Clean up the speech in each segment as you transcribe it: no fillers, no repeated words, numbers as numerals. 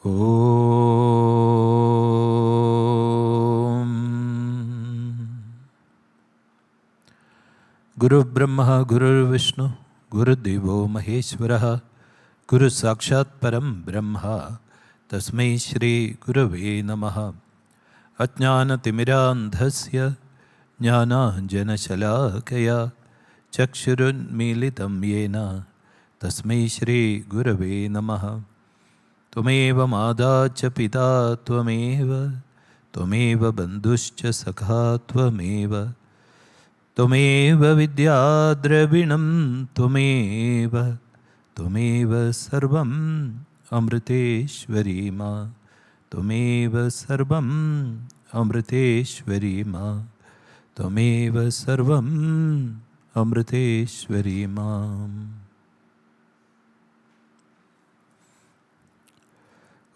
Om Guru Brahma Guru Vishnu Guru Devo Maheshwaraha Guru Sakshat Param Brahma Tasmai Shri Gurave Namaha Ajnana Timirandhasya Jnana Jana Shalakaya Chakshurun Militam Yena Tasmai Shri Gurave Namaha Tvameva Mada Cha Pita Tvameva Tvameva Bandhuscha Sakha Tvameva Tvameva Vidya Dravinam Tvameva Tvameva Sarvam Amriteshwari Ma Tvameva Sarvam Amriteshwari Ma Tvameva Sarvam Amriteshwari Ma.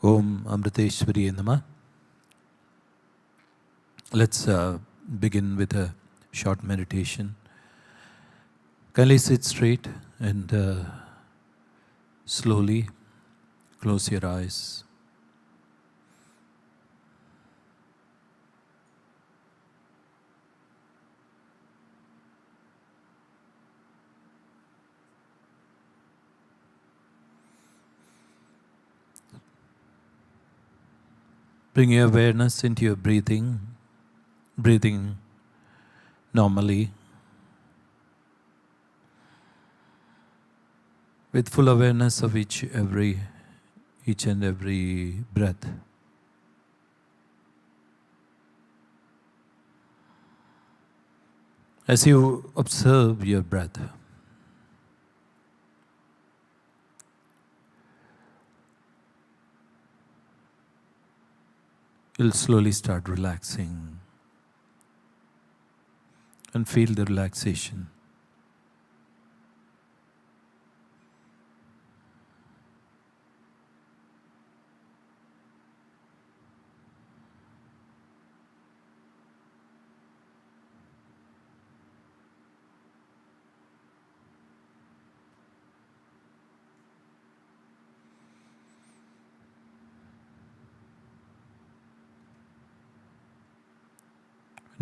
Om Amriteshwari Namah. Let's begin with a short meditation. Kindly sit straight and slowly close your eyes. Bring your awareness into your breathing normally, with full awareness of each and every breath. As you observe your breath, you'll slowly start relaxing and feel the relaxation.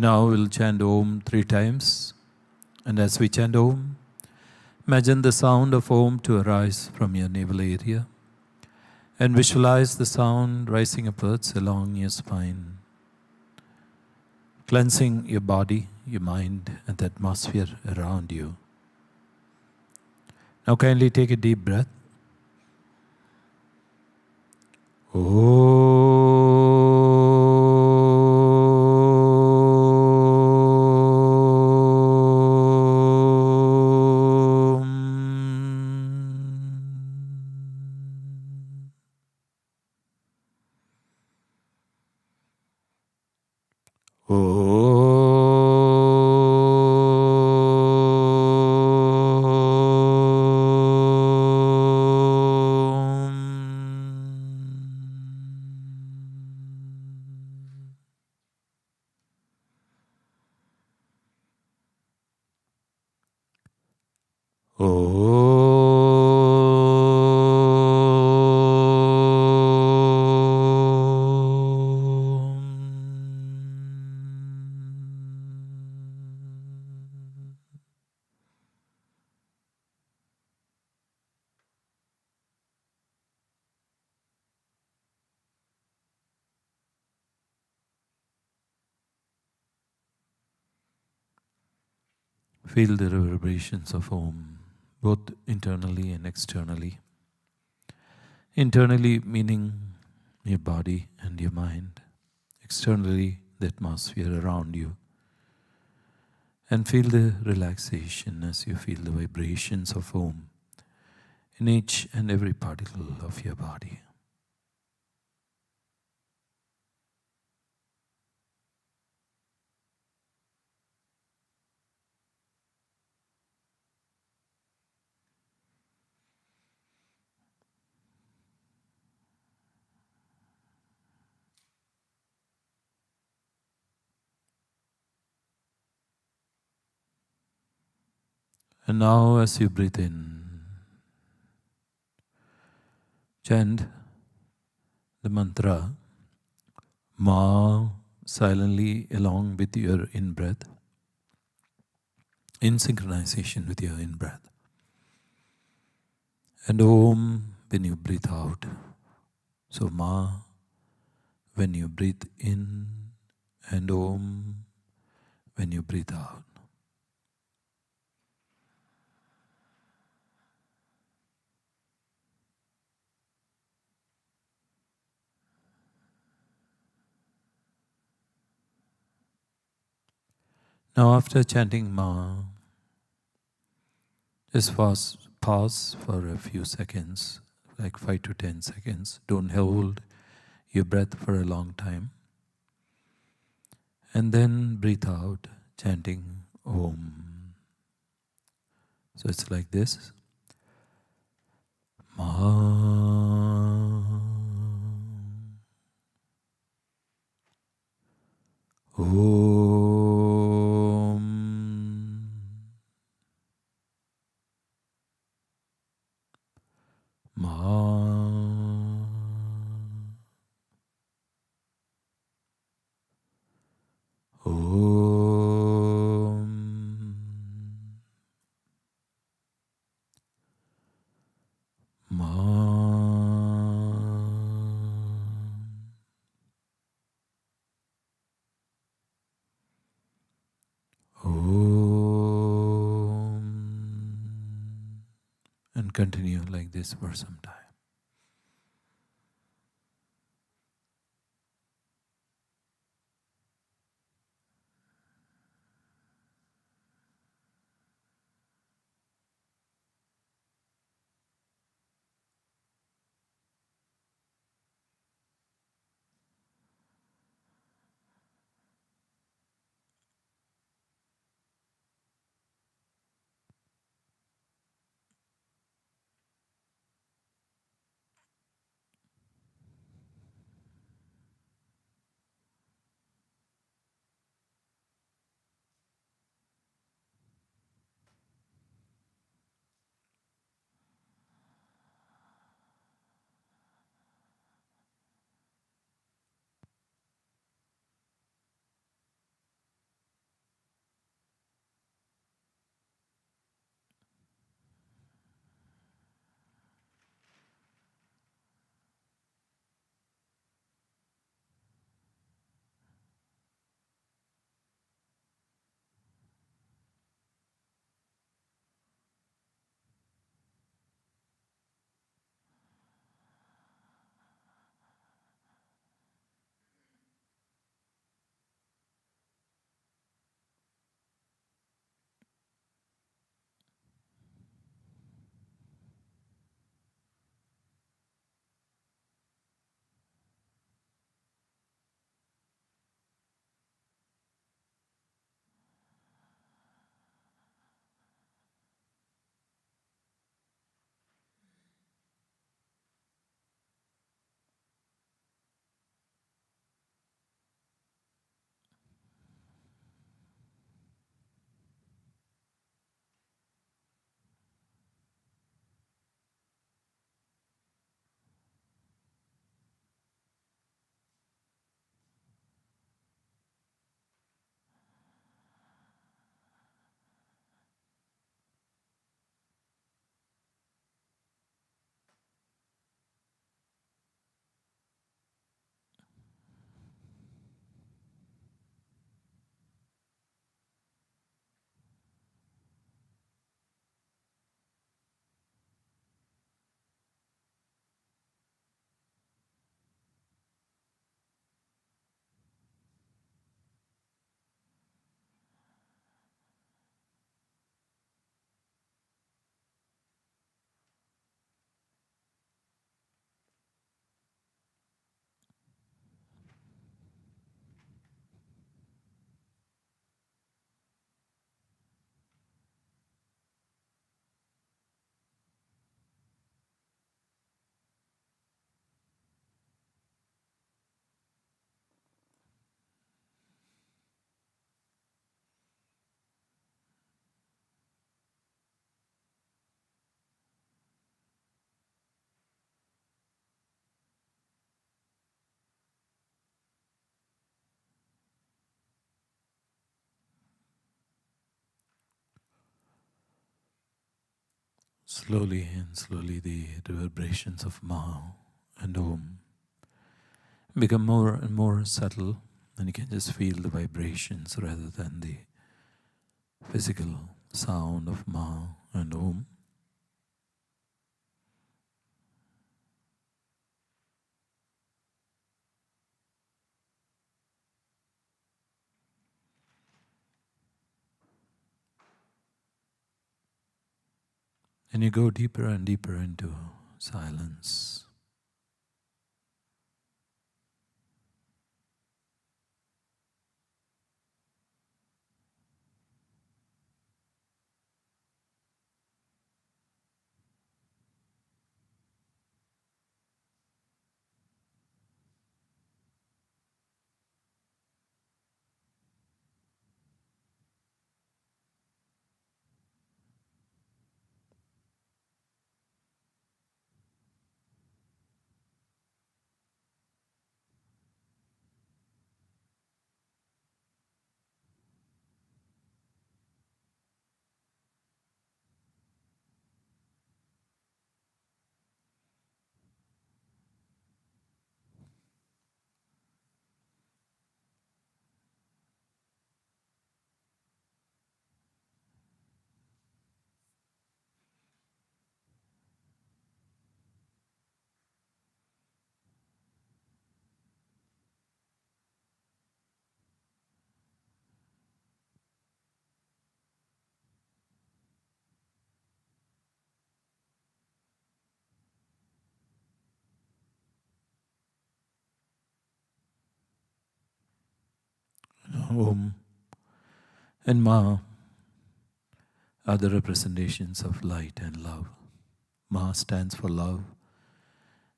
Now we'll chant Om 3 times, and as we chant Om, imagine the sound of Om to arise from your navel area and visualize the sound rising upwards along your spine, cleansing your body, your mind, and the atmosphere around you. Now kindly take a deep breath. Feel the reverberations of Om, both internally and externally. Internally meaning your body and your mind. Externally, the atmosphere around you. And feel the relaxation as you feel the vibrations of Om in each and every particle of your body. And now as you breathe in, chant the mantra Ma silently along with your in-breath, in synchronization with your in-breath. And Om when you breathe out. So Ma when you breathe in, and Om when you breathe out. Now after chanting Ma, just pause for a few seconds, like 5 to 10 seconds. Don't hold your breath for a long time. And then breathe out, chanting Om. So it's like this. Ma. Om. Ma. Om. Ma. Om. And continue like this for some time. slowly and slowly the reverberations of Ma and Om become more and more subtle, and you can just feel the vibrations rather than the physical sound of Ma and Om. And you go deeper and deeper into silence. Om and Ma are the representations of light and love. Ma stands for love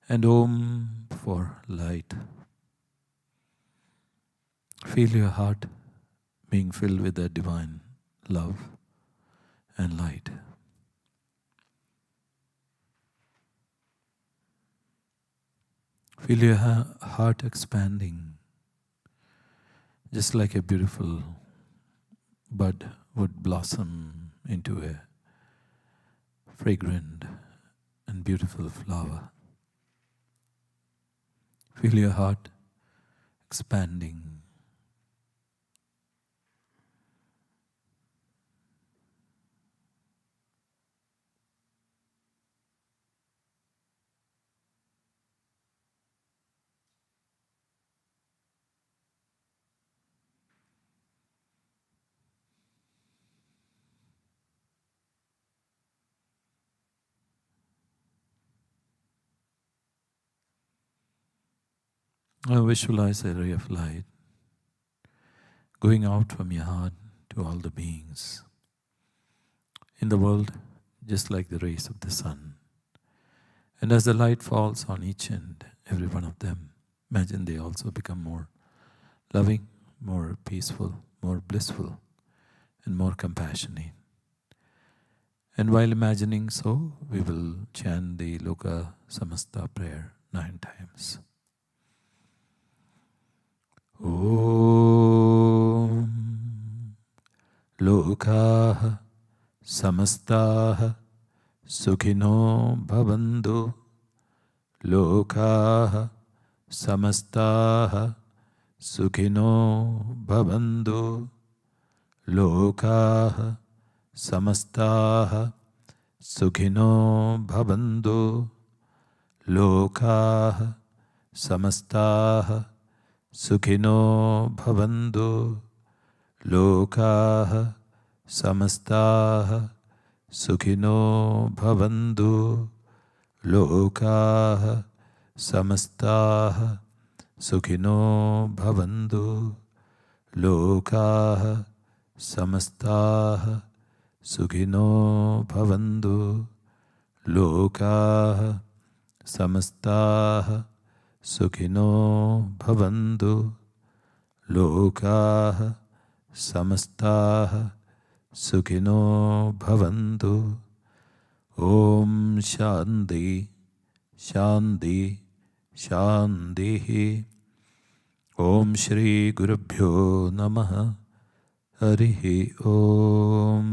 and Om for light. Feel your heart being filled with the divine love and light. Feel your heart expanding, just like a beautiful bud would blossom into a fragrant and beautiful flower. Feel your heart expanding. Now visualize a ray of light going out from your heart to all the beings in the world, just like the rays of the sun. And as the light falls on each and every one of them, imagine they also become more loving, more peaceful, more blissful, and more compassionate. And while imagining so, we will chant the Loka Samasta prayer 9 times. Om Lokaha Samastaha Sukhino Bhavantu Lokaha Samastaha Sukhino Bhavantu Lokaha Samastaha Sukhino Bhavantu Lokaha Samastaha Sukhino Bhavantu Lokaha Samastaha Sukhino Bhavantu Lokaha Samastaha Sukhino Bhavantu Lokaha Samastaha Sukhino Bhavantu Lokaha Samastaha Sukhino Bhavantu Lokaha Samastaha Sukhino Bhavantu. Om Shanti Shanti Shanti. Om Shri Gurubhyo Namaha. Harihi Om.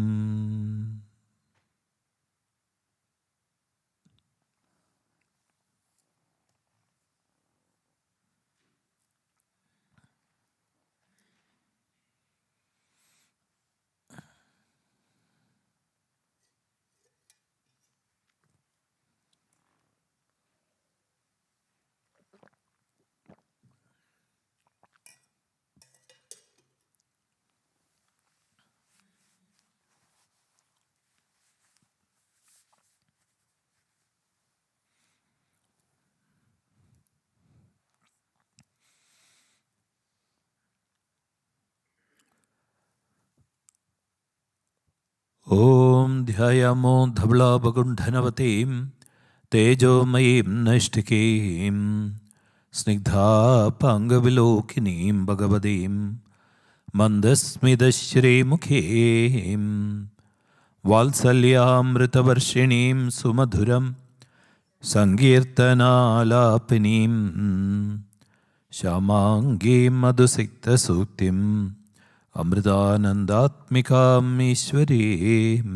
Om Dhyayamo Dhabla Bagundhanavatim Tejomayim Nashtikim Snigdha Pangavilokinim Bhagavadim Mandasmidashri Mukhim Valsalyamritavarshinim Sumadhuram Sankirtanalapinim Shamangi Madhusikta Suktim Amritanandatmikam Ishwarim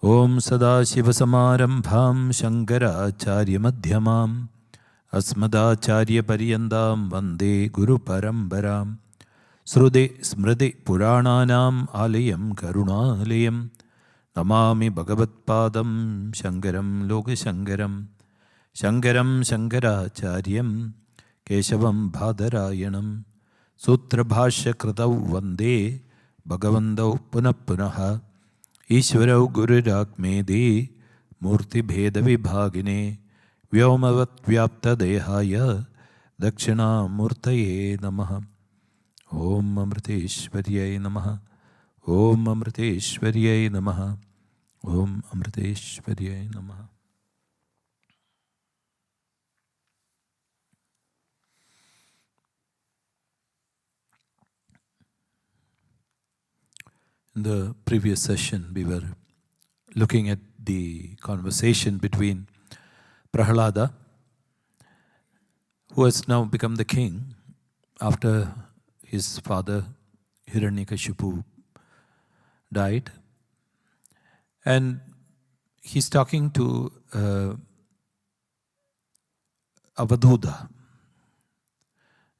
Om Sadashivasamarambham Shankaracharya Madhyamam Asmadacharya Pariyandam Vande Guru Parambaram Srude Smriti Purananam Alayam Karunalayam Namami Bhagavatpadam Shankaram Lokashankaram Shankaram Shankaracharyam Keshavam Bhadarayanam Sutra Bhashya Kritau Vande Bhagavandau Punapunaha Ishwarau Gururakmedi Murti Bheda Vibhagine Vyomavat Vyapta Dehaya Dakshina Murtaye Namaha Om Amriteshwaryaye Namaha Om Amriteshwaryaye Namaha Om Amriteshwaryaye Namaha. In the previous session, we were looking at the conversation between Prahalada, who has now become the king after his father Hiranyakashipu died. And he's talking to Avadhuta.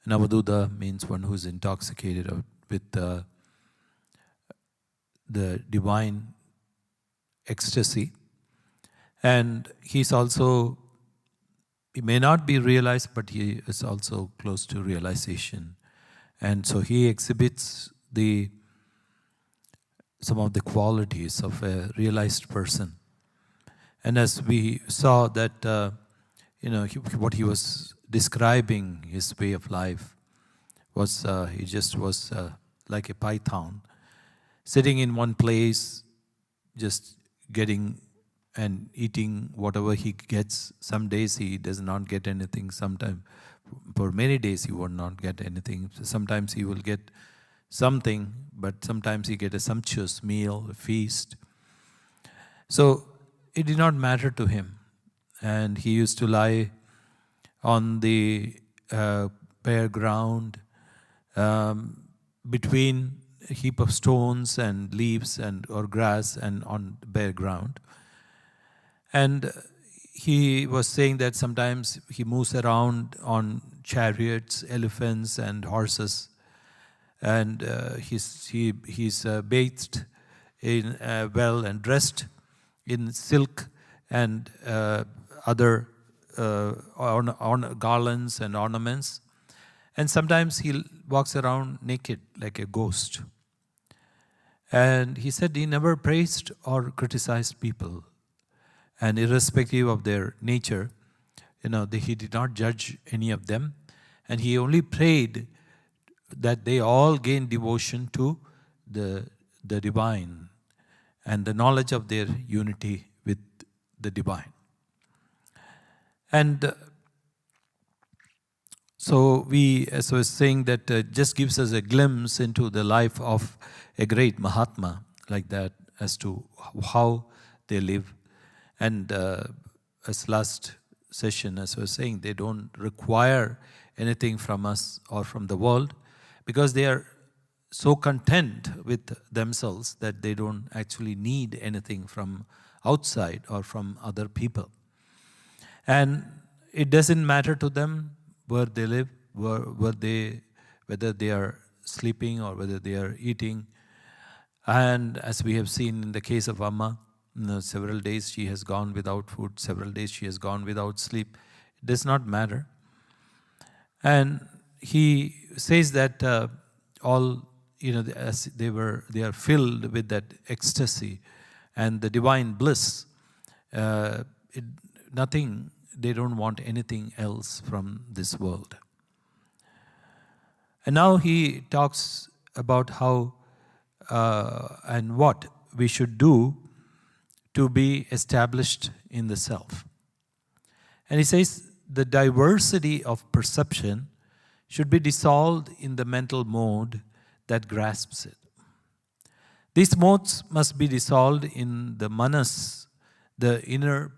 And Avadhuta means one who is intoxicated with the divine ecstasy. And he's also, he may not be realized, but he is also close to realization. And so he exhibits some of the qualities of a realized person. And as we saw that, what he was describing, his way of life, was he just was like a python, sitting in one place, just getting and eating whatever he gets. Some days he does not get anything. Sometimes, for many days, he will not get anything. Sometimes he will get something, but sometimes he get a sumptuous meal, a feast. So it did not matter to him. And he used to lie on the bare ground between a heap of stones and leaves or grass and on bare ground. And he was saying that sometimes he moves around on chariots, elephants, and horses, and he's bathed in well and dressed in silk and other garlands and ornaments. And sometimes he walks around naked like a ghost. And he said he never praised or criticized people. And irrespective of their nature, he did not judge any of them. And he only prayed that they all gain devotion to the divine and the knowledge of their unity with the divine. And so as I was saying, that just gives us a glimpse into the life of a great Mahatma like that, as to how they live. And as last session, as I was saying, they don't require anything from us or from the world, because they are so content with themselves that they don't actually need anything from outside or from other people. And it doesn't matter to them where they live, whether they are sleeping or whether they are eating. And as we have seen in the case of Amma, several days she has gone without food, several days she has gone without sleep. It does not matter. And he says that as they are filled with that ecstasy and the divine bliss. They don't want anything else from this world. And now he talks about how and what we should do to be established in the self. And he says the diversity of perception should be dissolved in the mental mode that grasps it. These modes must be dissolved in the manas, the inner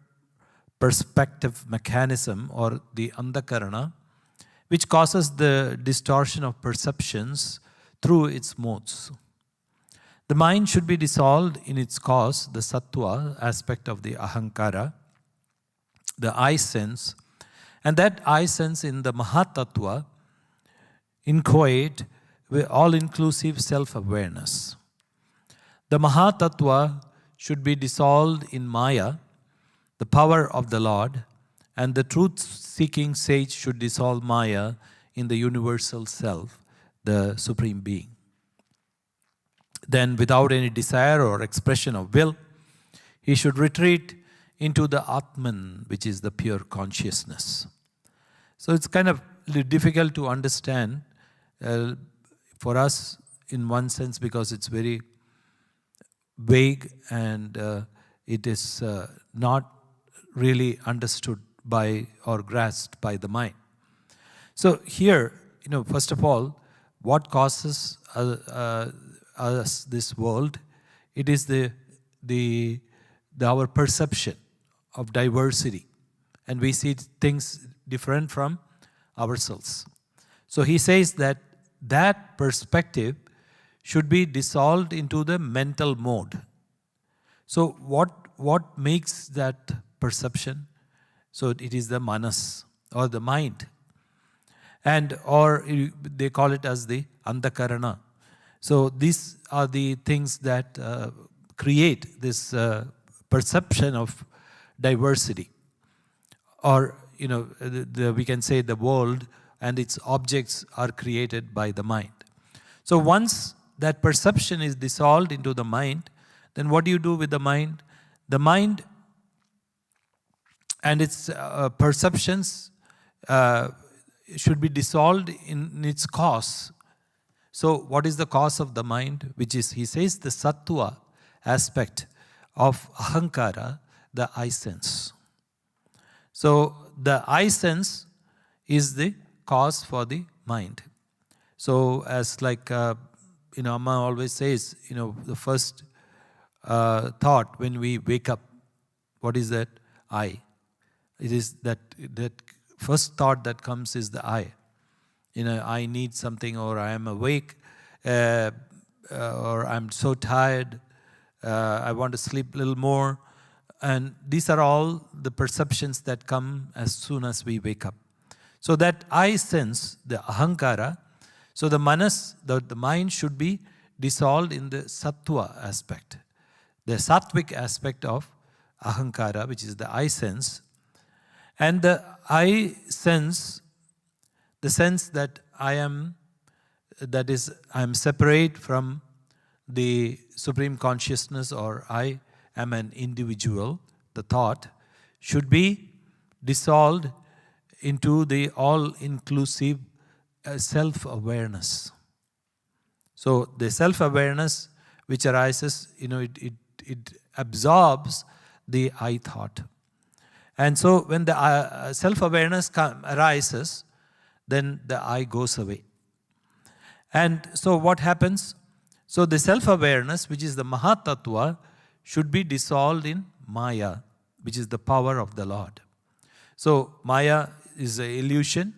perspective mechanism, or the andakarana, which causes the distortion of perceptions through its modes. The mind should be dissolved in its cause, the sattva aspect of the ahankara, the I sense, and that I sense in the mahatattva inchoate with all-inclusive self-awareness. The mahatattva should be dissolved in maya, the power of the Lord, and the truth-seeking sage should dissolve maya in the universal self, the Supreme Being. Then, without any desire or expression of will, he should retreat into the Atman, which is the pure consciousness. So it's kind of difficult to understand for us in one sense, because it's very vague and it is not really understood by or grasped by the mind. So here, first of all, what causes us this world? It is our perception of diversity, and we see things different from ourselves. So he says that perspective should be dissolved into the mental mode. So what makes that perception? So it is the manas, or the mind, or they call it as the andakarana. So these are the things that create this perception of diversity, or we can say the world and its objects are created by the mind. So once that perception is dissolved into the mind, then what do you do with the mind? The mind and its perceptions should be dissolved in its cause. So what is the cause of the mind? Which is, he says, the sattva aspect of ahankara, the I sense. So the I sense is the cause for the mind. So as Amma always says, the first thought when we wake up, what is that? I. It is that first thought that comes is the I. I need something, or I am awake, or I'm so tired, I want to sleep a little more. And these are all the perceptions that come as soon as we wake up. So that I sense, the ahankara, so the manas, the mind should be dissolved in the sattva aspect, the sattvic aspect of ahankara, which is the I sense. And the I sense, the sense that I am separate from the Supreme Consciousness, or I am an individual, the thought, should be dissolved into the all-inclusive self-awareness. So the self-awareness which arises, it absorbs the I thought. And so when the self-awareness arises, then the I goes away. And so what happens? So the self-awareness, which is the mahatattva, should be dissolved in maya, which is the power of the Lord. So maya is an illusion.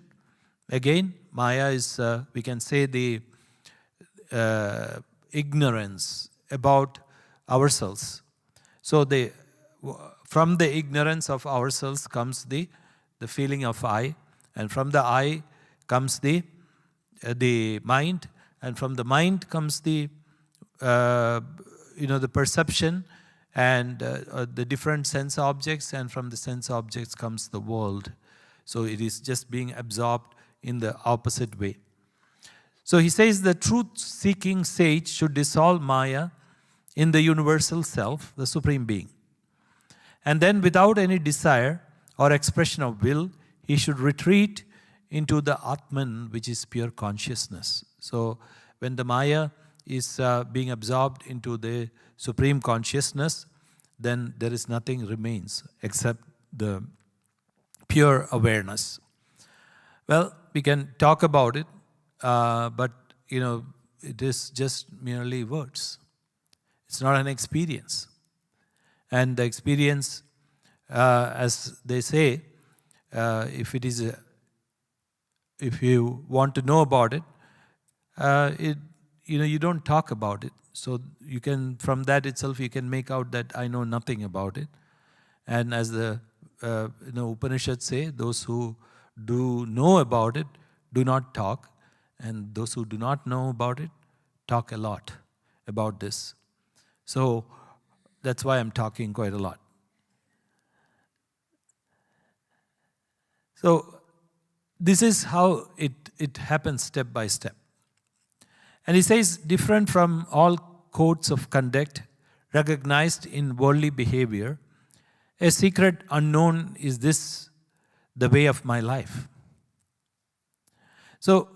Again, maya is, we can say, the ignorance about ourselves. So from the ignorance of ourselves comes the feeling of I, and from the I comes the mind, and from the mind comes the perception and the different sense objects, and from the sense objects comes the world. So it is just being absorbed in the opposite way. So he says the truth-seeking sage should dissolve maya in the universal self, the Supreme Being. And then without any desire or expression of will, he should retreat into the Atman, which is pure consciousness. So when the maya is being absorbed into the Supreme Consciousness, then there is nothing remains except the pure awareness. Well, we can talk about it, but it is just merely words. It's not an experience. And the experience, as they say, if you want to know about it, you don't talk about it. So you can, from that itself, you can make out that I know nothing about it. And as the Upanishads say, those who do know about it do not talk, and those who do not know about it talk a lot about this. So that's why I'm talking quite a lot. So this is how it happens step by step. And he says, different from all codes of conduct recognized in worldly behavior, a secret unknown is this, the way of my life. So,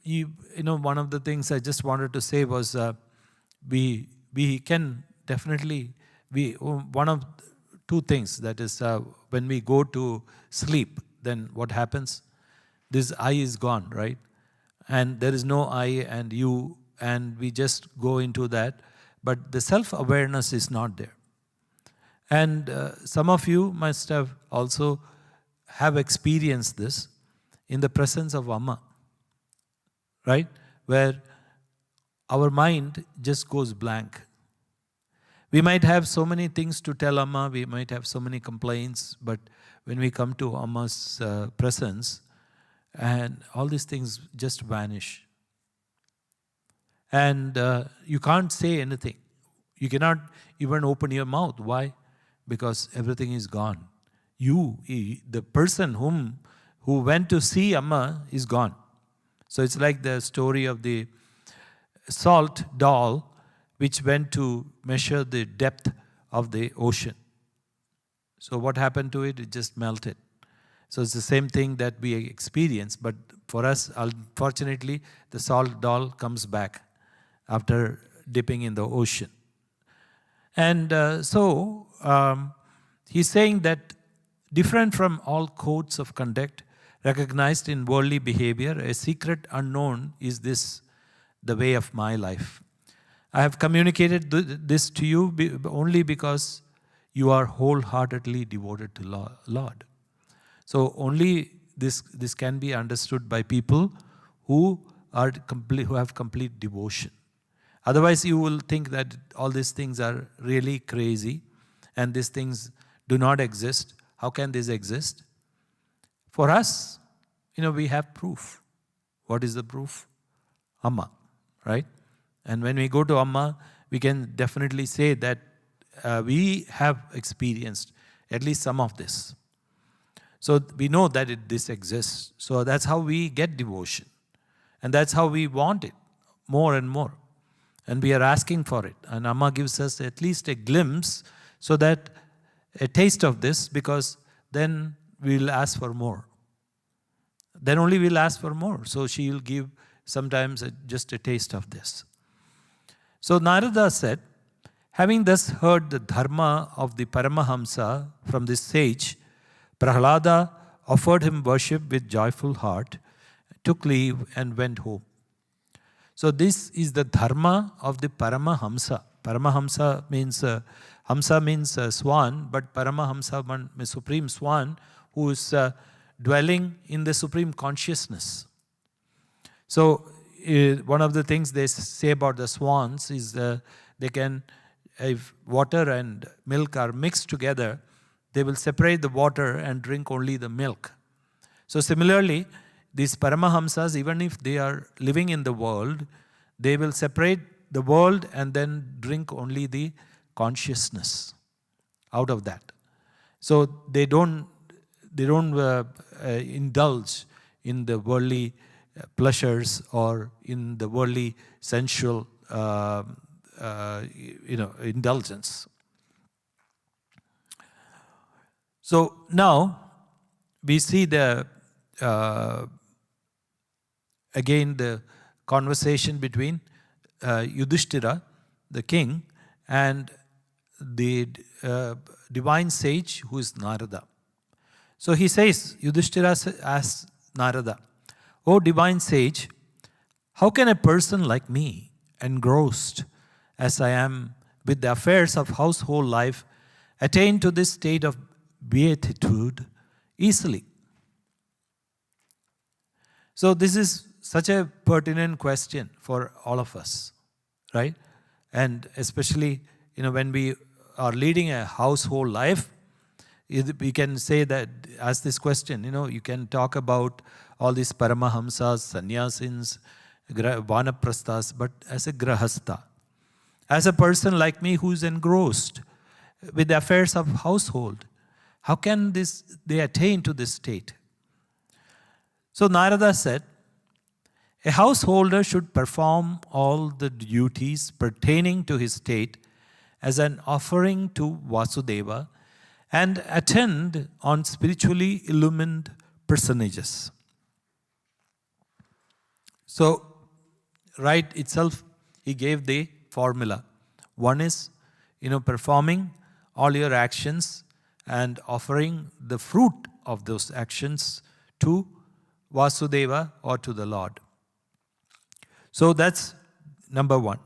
one of the things I just wanted to say was we can definitely, one of two things, that is when we go to sleep, then what happens? This I is gone, right? And there is no I and you, and we just go into that. But the self-awareness is not there. And some of you must have also have experienced this in the presence of Amma, right? Where our mind just goes blank. We might have so many things to tell Amma, we might have so many complaints, but when we come to Amma's presence, and all these things just vanish. And you can't say anything. You cannot even open your mouth. Why? Because everything is gone. The person who went to see Amma is gone. So it's like the story of the salt doll which went to measure the depth of the ocean. So what happened to it? It just melted. So it's the same thing that we experience, but for us, unfortunately, the salt doll comes back after dipping in the ocean. And he's saying that different from all codes of conduct recognized in worldly behavior, a secret unknown is this, the way of my life. I have communicated this to you only because you are wholeheartedly devoted to Lord. So only this can be understood by people who have complete devotion. Otherwise, you will think that all these things are really crazy and these things do not exist. How can this exist? For us, we have proof. What is the proof? Amma, right? And when we go to Amma, we can definitely say that we have experienced at least some of this. So we know that this exists. So that's how we get devotion. And that's how we want it more and more. And we are asking for it. And Amma gives us at least a glimpse, so that a taste of this, because then we'll ask for more. Then only we'll ask for more. So she will give sometimes just a taste of this. So Narada said, having thus heard the dharma of the Paramahamsa from this sage, Prahlada offered him worship with joyful heart, took leave and went home. So this is the dharma of the Paramahamsa. Paramahamsa means, Hamsa means swan, but Paramahamsa means supreme swan, who is dwelling in the supreme consciousness. So one of the things they say about the swans is they can, if water and milk are mixed together, they will separate the water and drink only the milk. So similarly, these Paramahamsas, even if they are living in the world, they will separate the world and then drink only the consciousness out of that. So they don't indulge in the worldly pleasures or in the worldly sensual indulgence. So now we see again the conversation between Yudhishthira, the king, and the divine sage who is Narada. So he says, Yudhishthira asks Narada, "O divine sage, how can a person like me, engrossed as I am with the affairs of household life, attain to this state of beatitude easily?" So this is such a pertinent question for all of us, right? And especially, when we are leading a household life, we can say that, ask this question, you can talk about all these paramahamsas, sannyasins, vanaprasthas, but as a grahastha, as a person like me who is engrossed with the affairs of household, how can they attain to this state? So Narada said, a householder should perform all the duties pertaining to his state as an offering to Vasudeva and attend on spiritually illumined personages. So, right itself, he gave the formula. One is, performing all your actions and offering the fruit of those actions to Vasudeva or to the Lord. So that's number one.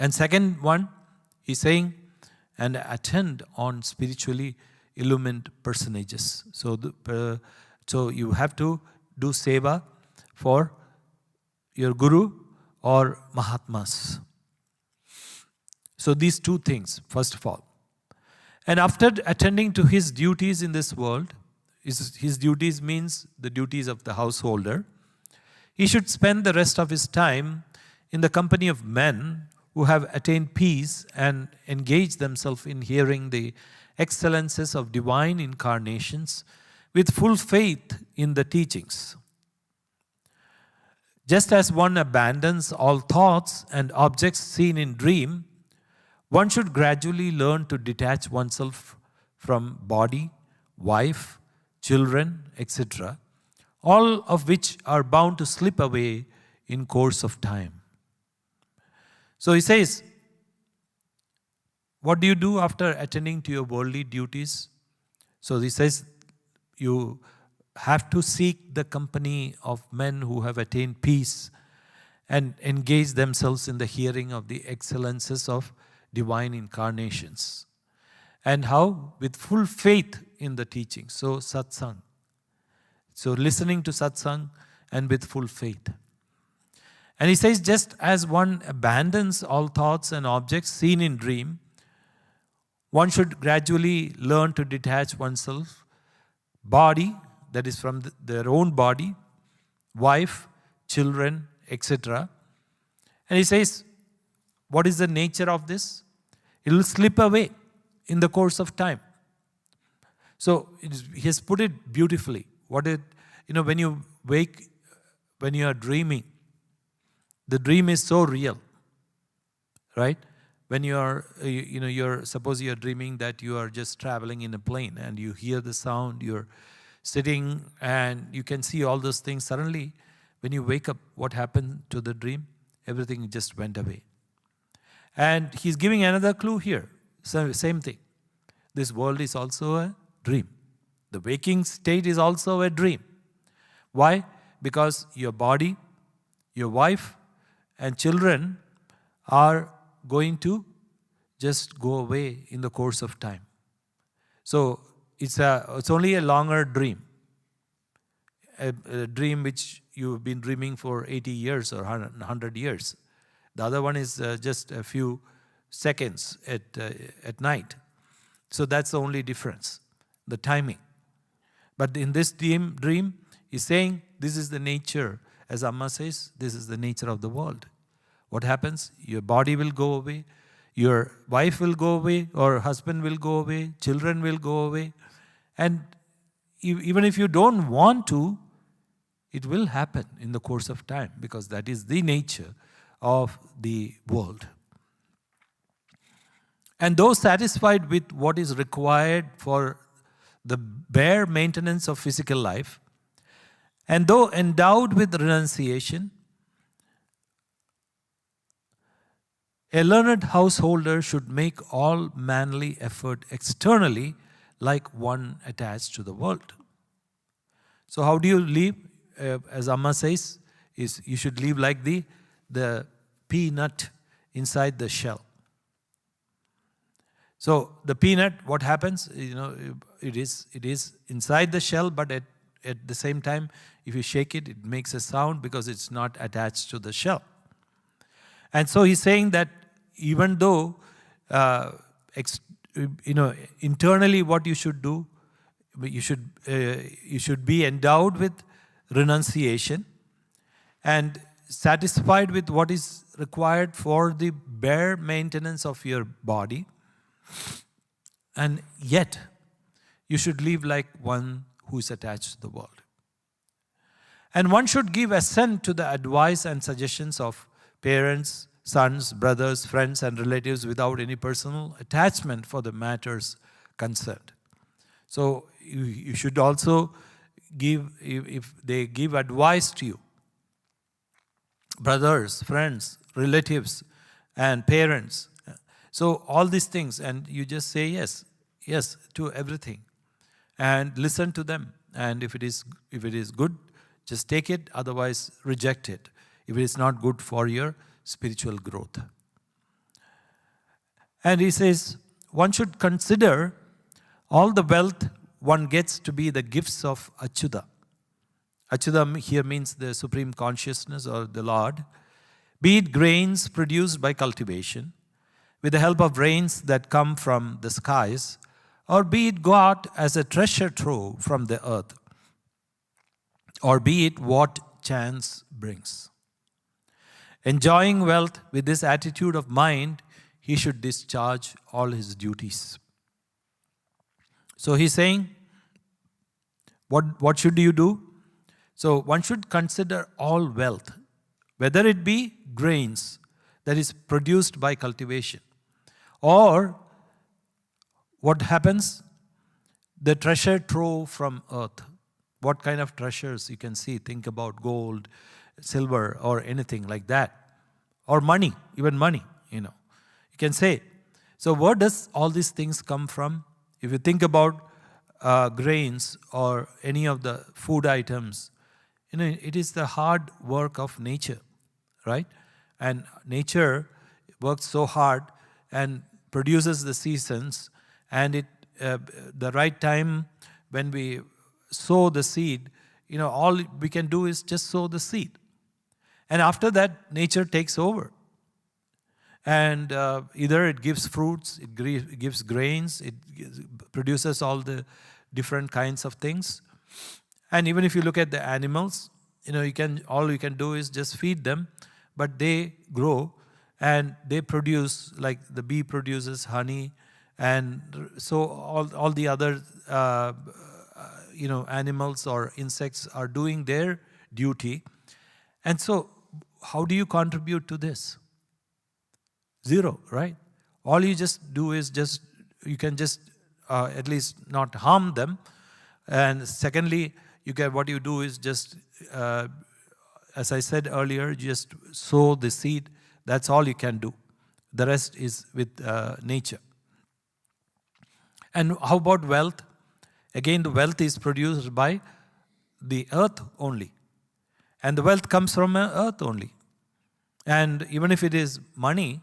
And second one, he's saying, and attend on spiritually illumined personages. So you have to do seva for your Guru or Mahatmas. So these two things, first of all. And after attending to his duties in this world, his duties means the duties of the householder, he should spend the rest of his time in the company of men who have attained peace and engage themselves in hearing the excellences of divine incarnations with full faith in the teachings. Just as one abandons all thoughts and objects seen in dream, one should gradually learn to detach oneself from body, wife, children, etc., all of which are bound to slip away in course of time. So he says, what do you do after attending to your worldly duties? So he says, you have to seek the company of men who have attained peace and engage themselves in the hearing of the excellences of divine incarnations. And how? With full faith in the teaching. So satsang. So listening to satsang and with full faith. And he says, just as one abandons all thoughts and objects seen in dream, one should gradually learn to detach oneself, body, that is from their own body, wife, children, etc. And he says, what is the nature of this? It will slip away in the course of time. So he has put it beautifully. When you wake, when you are dreaming, the dream is so real, right? When suppose you are dreaming that you are just traveling in a plane and you hear the sound, you're sitting and you can see all those things. Suddenly, when you wake up, what happened to the dream? Everything just went away. And he's giving another clue here. So, same thing. This world is also a dream. The waking state is also a dream. Why? Because your body, your wife, and children are going to just go away in the course of time. So it's only a longer dream. A dream which you've been dreaming for 80 years or 100 years. The other one is just a few seconds at night. So that's the only difference, the timing. But in this dream, he's saying this is the nature. As Amma says, this is the nature of the world. What happens? Your body will go away, your wife will go away, or husband will go away, children will go away. And even if you don't want to, it will happen in the course of time because that is the nature of the world. And those satisfied with what is required for the bare maintenance of physical life, and though endowed with renunciation, A learned householder should make all manly effort externally like one attached to the world. So how do you live? As Amma says, is you should live like the peanut inside the shell. So the peanut, what happens? It is inside the shell, but at the same time, if you shake it, it makes a sound because it's not attached to the shell. And so he's saying that even though, internally what you should do, you should be endowed with renunciation and satisfied with what is required for the bare maintenance of your body. And yet, you should live like one who is attached to the world. And one should give assent to the advice and suggestions of parents, sons, brothers, friends, and relatives without any personal attachment for the matters concerned. So you should also give, if they give advice to you, brothers, friends, relatives, and parents. So all these things, and you just say yes to everything, and listen to them. And if it is good, just take it. Otherwise, reject it. If it is not good for your spiritual growth. And he says, one should consider all the wealth one gets to be the gifts of Achyuta. Achyuta here means the Supreme Consciousness or the Lord. Be it grains produced by cultivation, with the help of rains that come from the skies, or be it got as a treasure trove from the earth, or be it what chance brings. Enjoying wealth with this attitude of mind, he should discharge all his duties. So he's saying, what should you do? So one should consider all wealth, whether it be grains that is produced by cultivation, or what happens? The treasure trove from earth. What kind of treasures you can see? Think about gold, silver, or anything like that. Or money, even money, You can say. So where does all these things come from? If you think about grains or any of the food items, it is the hard work of nature, right? And nature works so hard and produces the seasons, and the right time when we sow the seed, all we can do is just sow the seed. And after that, nature takes over. And either it gives fruits, it gives grains, it produces all the different kinds of things. And even if you look at the animals, all you can do is just feed them, but they grow and they produce, like the bee produces honey, and so all the other animals or insects are doing their duty. And so how do you contribute to this? Zero, right? All you just do is you can just at least not harm them. And secondly, what you do is just, as I said earlier, just sow the seed. That's all you can do. The rest is with nature. And how about wealth? Again, the wealth is produced by the earth only. And the wealth comes from earth only. And even if it is money,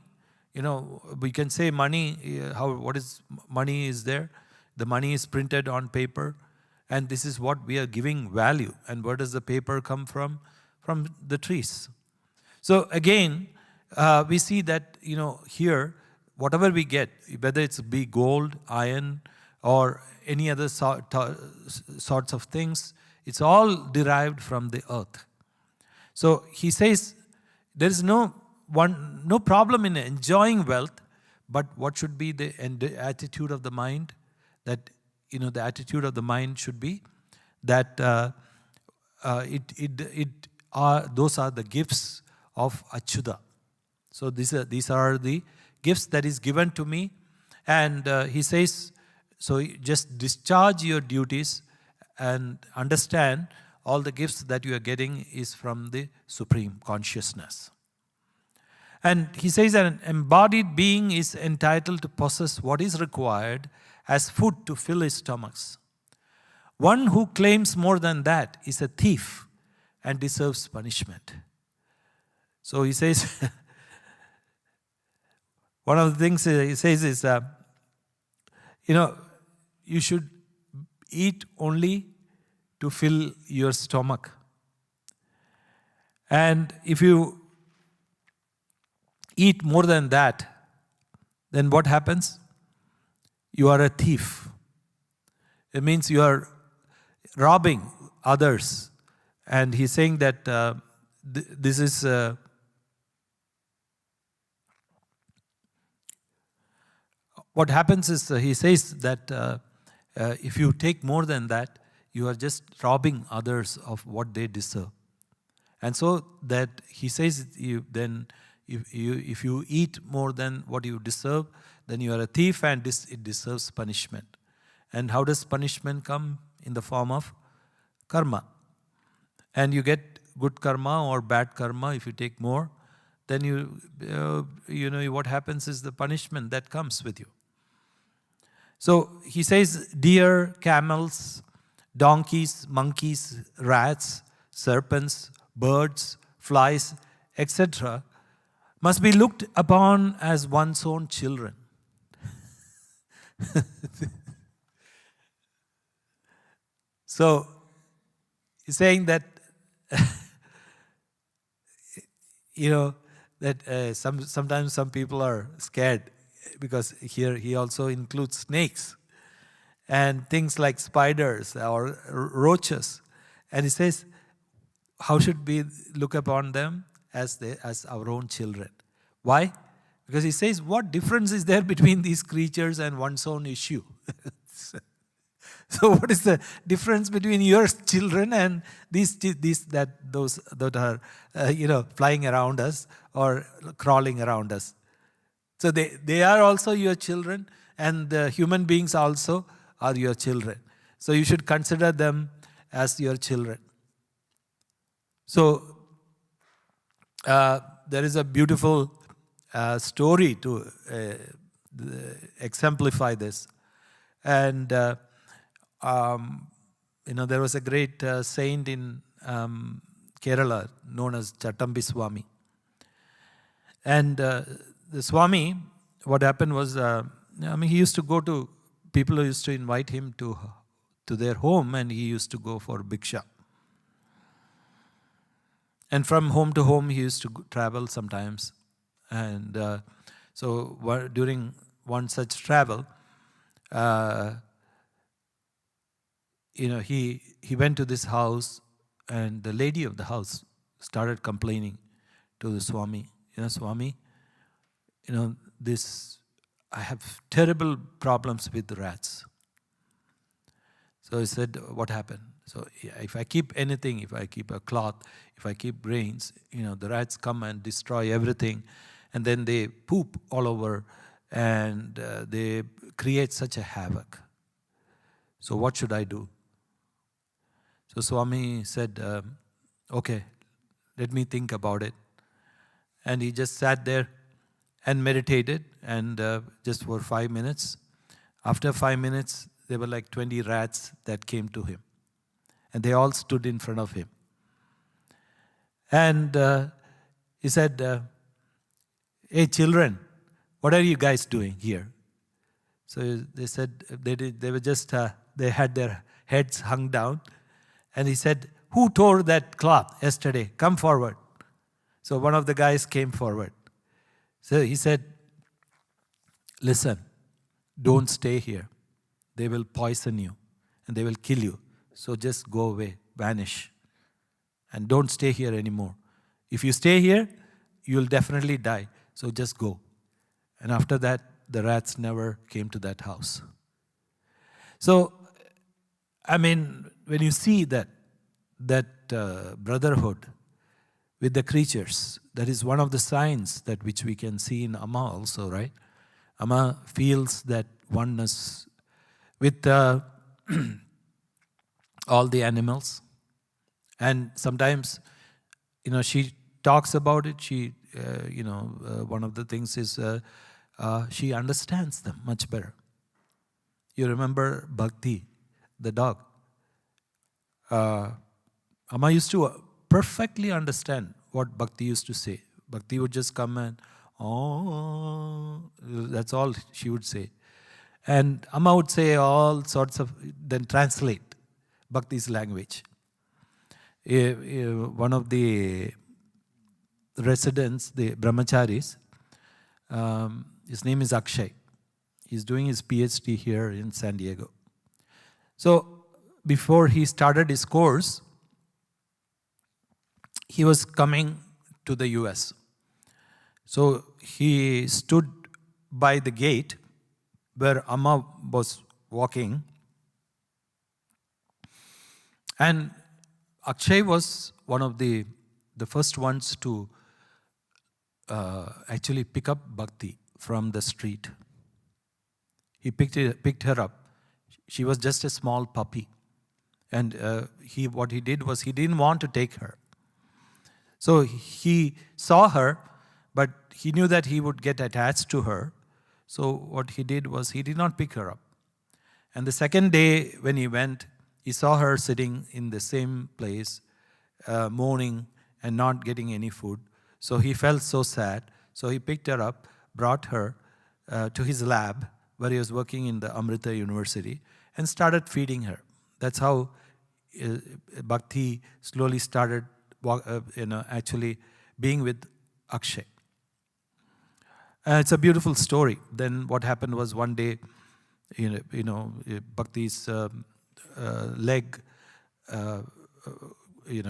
we can say money, what is money is there? The money is printed on paper, and this is what we are giving value. And where does the paper come from? From the trees. So again, we see that, here, whatever we get, whether it's be gold, iron, or any other sorts of things, it's all derived from the earth. So he says, there is no problem in enjoying wealth, but what should be the attitude of the mind? That the attitude of the mind should be that those are the gifts of Achyuta. So these are the gifts that is given to me, and he says, so just discharge your duties and understand all the gifts that you are getting is from the Supreme Consciousness. And he says that an embodied being is entitled to possess what is required as food to fill his stomachs. One who claims more than that is a thief and deserves punishment. So he says, one of the things he says is, you should eat only to fill your stomach. And if you eat more than that, then what happens? You are a thief. It means you are robbing others. And he's saying that this is what happens is, he says that if you take more than that, you are just robbing others of what they deserve. And so that he says, if you eat more than what you deserve, then you are a thief and it deserves punishment. And how does punishment come? In the form of karma. And you get good karma or bad karma if you take more. Then what happens is the punishment that comes with you. So he says deer, camels, donkeys, monkeys, rats, serpents, birds, flies, etc. must be looked upon as one's own children. So he's saying that sometimes some people are scared, because here he also includes snakes and things like spiders or roaches. And he says, how should we look upon them? As our own children. Why? Because he says, what difference is there between these creatures and one's own issue? So what is the difference between your children and those that are flying around us or crawling around us? So they are also your children, and the human beings also are your children. So you should consider them as your children. So there is a beautiful story to exemplify this. And there was a great saint in Kerala known as Chattambi Swami. And the Swami, what happened was, he used to go to, people who used to invite him to their home, and he used to go for bhiksha. And from home to home, he used to travel sometimes. And so during one such travel, he went to this house, and the lady of the house started complaining to the Swami. Swami, I have terrible problems with rats. So he said, what happened? So if I keep anything, if I keep a cloth, if I keep grains, the rats come and destroy everything. And then they poop all over, and they create such a havoc. So what should I do? So Swami said, okay, let me think about it. And he just sat there and meditated, and just for 5 minutes. After 5 minutes, there were like 20 rats that came to him. And they all stood in front of him. And he said, hey children, what are you guys doing here? So they said, they were just, they had their heads hung down. And he said, who tore that cloth yesterday? Come forward. So one of the guys came forward. So he said, listen, don't stay here. They will poison you and they will kill you. So just go away, vanish. And don't stay here anymore. If you stay here, you'll definitely die. So just go. And after that, the rats never came to that house. So, when you see that brotherhood with the creatures, that is one of the signs that which we can see in Amma also, right? Amma feels that oneness with all the animals. And sometimes, she talks about it. One of the things is she understands them much better. You remember Bhakti, the dog. Amma used to perfectly understand what Bhakti used to say. Bhakti would just come and, oh, that's all she would say. And Amma would say all sorts of, then translate Bhakti's language. One of the residents, the brahmacharis, his name is Akshay. He's doing his PhD here in San Diego. So before he started his course, he was coming to the US. So he stood by the gate where Amma was walking. And Akshay was one of the first ones to actually pick up Bhakti from the street. He picked her up. She was just a small puppy. And what he did was he didn't want to take her. So he saw her, but he knew that he would get attached to her. So what he did was he did not pick her up. And the second day when he went, he saw her sitting in the same place, moaning and not getting any food. So he felt so sad. So he picked her up, brought her to his lab where he was working in the Amrita University and started feeding her. That's how Bhakti slowly started actually being with Akshay. It's a beautiful story. Then what happened was one day, Bhakti's leg,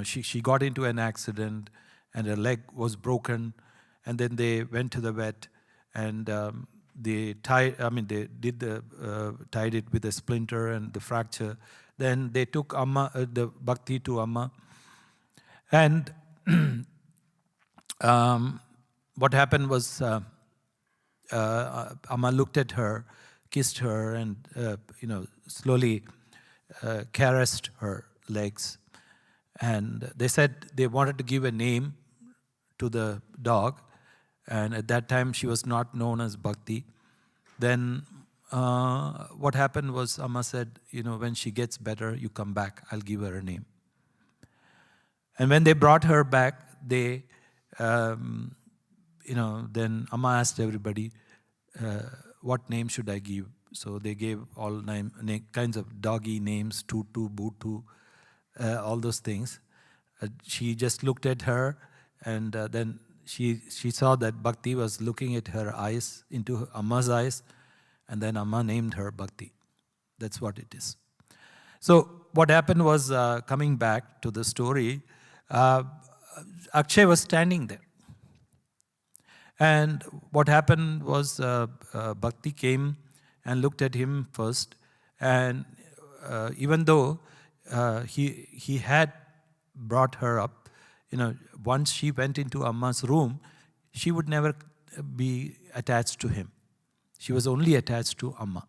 she got into an accident and her leg was broken, and then they went to the vet and they tied it with a splinter and the fracture. Then they took the Bhakti to Amma, and what happened was Amma looked at her, kissed her, and slowly caressed her legs. And they said they wanted to give a name to the dog, and at that time she was not known as Bhakti. Then what happened was Amma said, when she gets better, you come back, I'll give her a name. And when they brought her back, they, then Amma asked everybody, what name should I give? So they gave all kinds of doggy names, Tutu, Butu, all those things. She just looked at her, and then she saw that Bhakti was looking at her eyes, into Amma's eyes, and then Amma named her Bhakti. That's what it is. So what happened was, coming back to the story, Akshay was standing there. And what happened was Bhakti came and looked at him first, and even though he had brought her up, once she went into Amma's room, she would never be attached to him. She was only attached to Amma.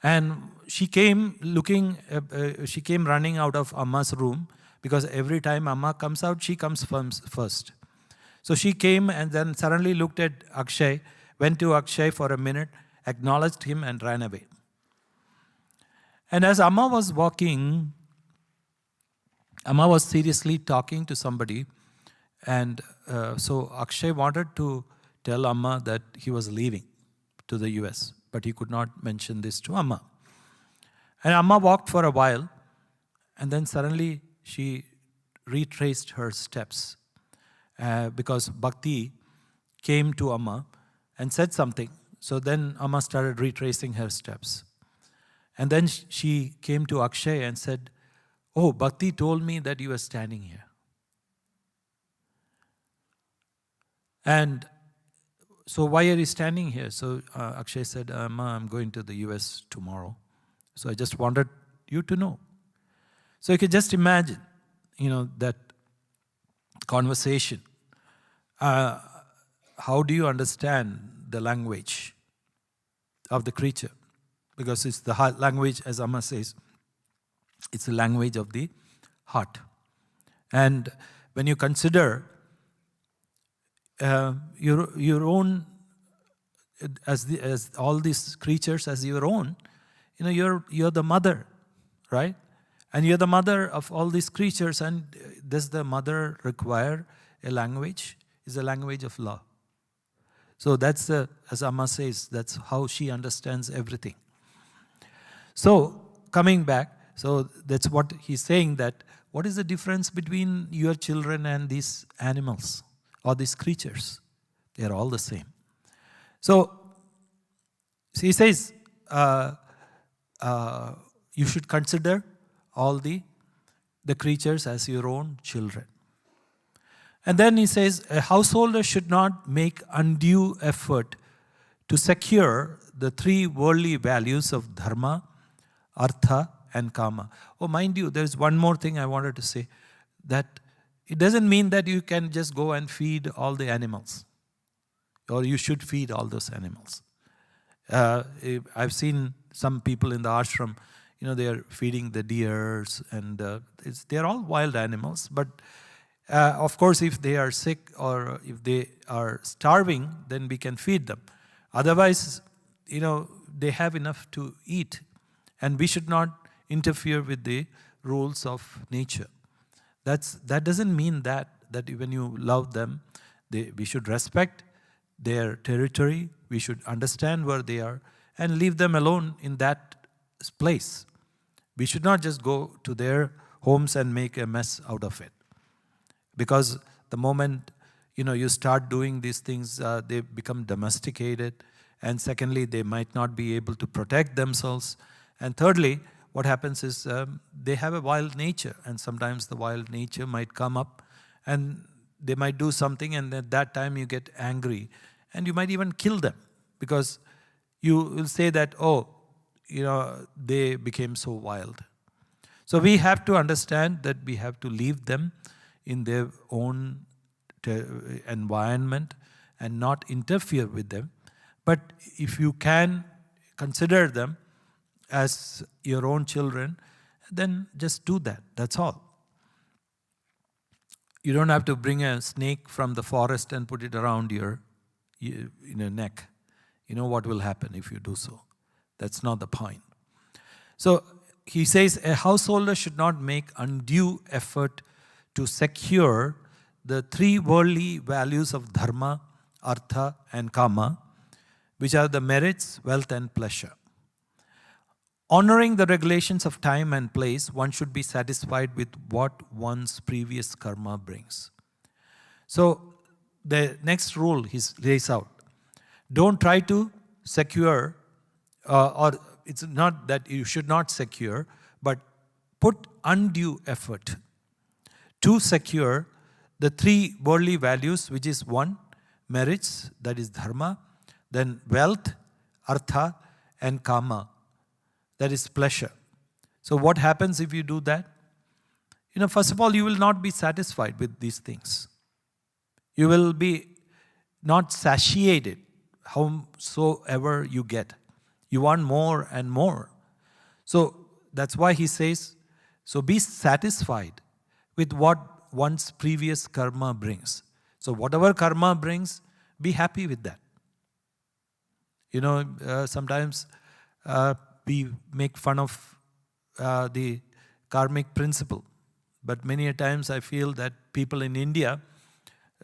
And she came running out of Amma's room, because every time Amma comes out, she comes first. So she came and then suddenly looked at Akshay, went to Akshay for a minute, acknowledged him and ran away. And as Amma was walking, Amma was seriously talking to somebody, and so Akshay wanted to tell Amma that he was leaving to the US, but he could not mention this to Amma. And Amma walked for a while, and then suddenly she retraced her steps because Bhakti came to Amma and said something. So then Amma started retracing her steps. And then she came to Akshay and said, "Oh, Bhakti told me that you were standing here." And so why are you standing here? So Akshay said, "Amma, I'm going to the US tomorrow. So I just wanted you to know." So you can just imagine, that conversation. How do you understand the language of the creature? Because it's the language, as Amma says, it's the language of the heart. And when you consider your own, as all these creatures as your own, you're the mother, right? And you're the mother of all these creatures, and does the mother require a language? Is a language of love. So that's as Amma says, that's how she understands everything. So coming back, so that's what he's saying, that what is the difference between your children and these animals or these creatures? They are all the same. So he says, you should consider all the creatures as your own children. And then he says, a householder should not make undue effort to secure the three worldly values of dharma, artha, and kama. Oh, mind you, there's one more thing I wanted to say, that it doesn't mean that you can just go and feed all the animals, or you should feed all those animals. I've seen some people in the ashram, they are feeding the deers, and they're all wild animals. But of course, if they are sick or if they are starving, then we can feed them. Otherwise, they have enough to eat, and we should not interfere with the rules of nature. That doesn't mean that when you love them, we should respect their territory. We should understand where they are and leave them alone in that place. We should not just go to their homes and make a mess out of it. Because the moment you start doing these things, they become domesticated. And secondly, they might not be able to protect themselves. And thirdly, what happens is they have a wild nature, and sometimes the wild nature might come up and they might do something, and at that time you get angry and you might even kill them, because you will say that, they became so wild. So we have to understand that we have to leave them in their own environment and not interfere with them. But if you can consider them as your own children, then just do that. That's all. You don't have to bring a snake from the forest and put it around your neck. You know what will happen if you do so. That's not the point. So he says, a householder should not make undue effort to secure the three worldly values of dharma, artha, and kama, which are the merits, wealth, and pleasure. Honoring the regulations of time and place, one should be satisfied with what one's previous karma brings. So the next rule he lays out. Don't try to secure, or it's not that you should not secure, but put undue effort to secure the three worldly values, which is one, merits, that is dharma, then wealth, artha, and kama, that is pleasure. So what happens if you do that? First of all, you will not be satisfied with these things. You will be not satiated howsoever you get. You want more and more. So that's why he says, so be satisfied with what one's previous karma brings. So whatever karma brings, be happy with that. Sometimes we make fun of the karmic principle. But many a times I feel that people in India,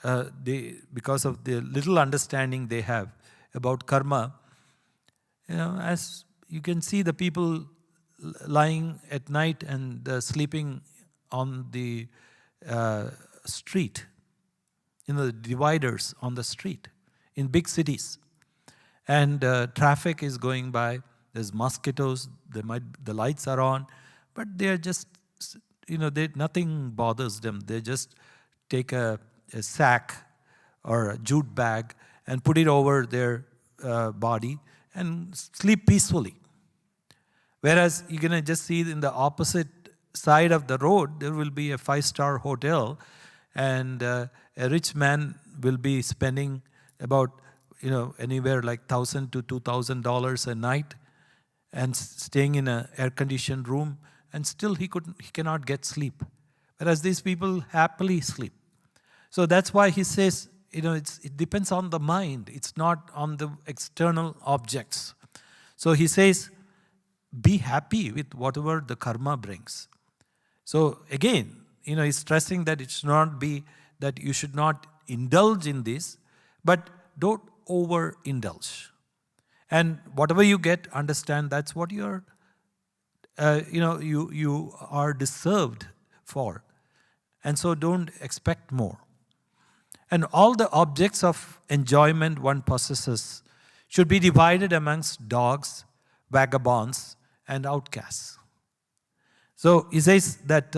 because of the little understanding they have about karma, as you can see the people lying at night and sleeping on the street, the dividers on the street in big cities. And traffic is going by, there's mosquitoes, the lights are on, but they're just, nothing bothers them. They just take a sack or a jute bag and put it over their body and sleep peacefully. Whereas you're going to just see in the opposite side of the road, there will be a 5-star hotel, and a rich man will be spending about, anywhere like $1,000 to $2,000 a night and staying in an air-conditioned room, and still he cannot get sleep. Whereas these people happily sleep. So that's why he says, it depends on the mind. It's not on the external objects. So he says, be happy with whatever the karma brings. So again, he's stressing that it should not be that you should not indulge in this, but don't overindulge. And whatever you get, understand that's what you are deserved for. And so don't expect more. And all the objects of enjoyment one possesses should be divided amongst dogs, vagabonds, and outcasts. So he says that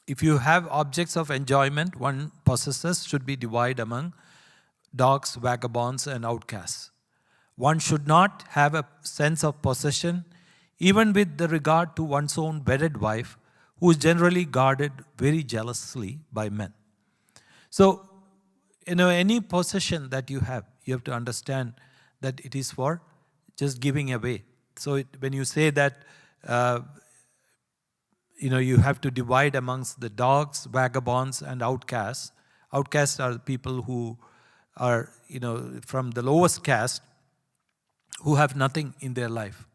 if you have objects of enjoyment one possesses should be divided among dogs, vagabonds, and outcasts. One should not have a sense of possession even with the regard to one's own wedded wife, who is generally guarded very jealously by men. So, any possession that you have to understand that it is for just giving away. So when you say that, you have to divide amongst the dogs, vagabonds, and outcasts. Outcasts are people who are, from the lowest caste, who have nothing in their life.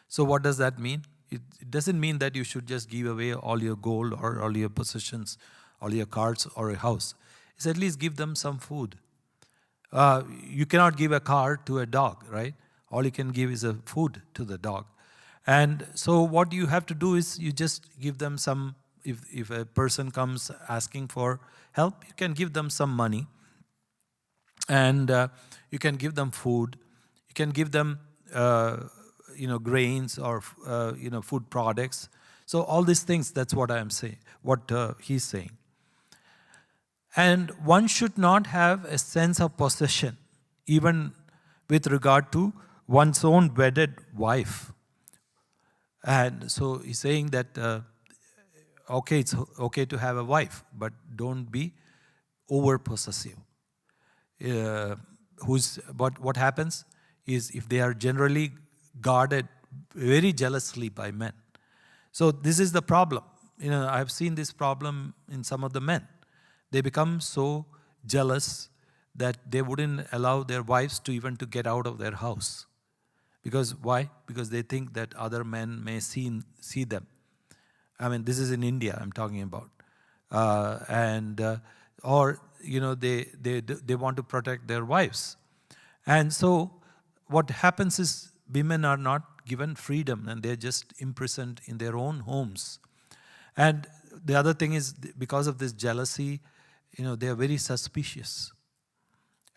So what does that mean? It doesn't mean that you should just give away all your gold or all your possessions, all your cars or a house. It's at least give them some food. You cannot give a car to a dog, right? All you can give is a food to the dog. And so what you have to do is you just give them some, if a person comes asking for help, you can give them some money. And you can give them food. You can give them, grains or, food products. So all these things, that's what I am saying, what he's saying. And one should not have a sense of possession, even with regard to one's own wedded wife. And so he's saying that, it's okay to have a wife, but don't be over-possessive. What happens is if they are generally guarded very jealously by men. So this is the problem. I've seen this problem in some of the men. They become so jealous that they wouldn't allow their wives to even to get out of their house. Because why? Because they think that other men may see them. I mean, this is in India I'm talking about. They want to protect their wives. And so what happens is women are not given freedom and they're just imprisoned in their own homes. And the other thing is, because of this jealousy, they are very suspicious.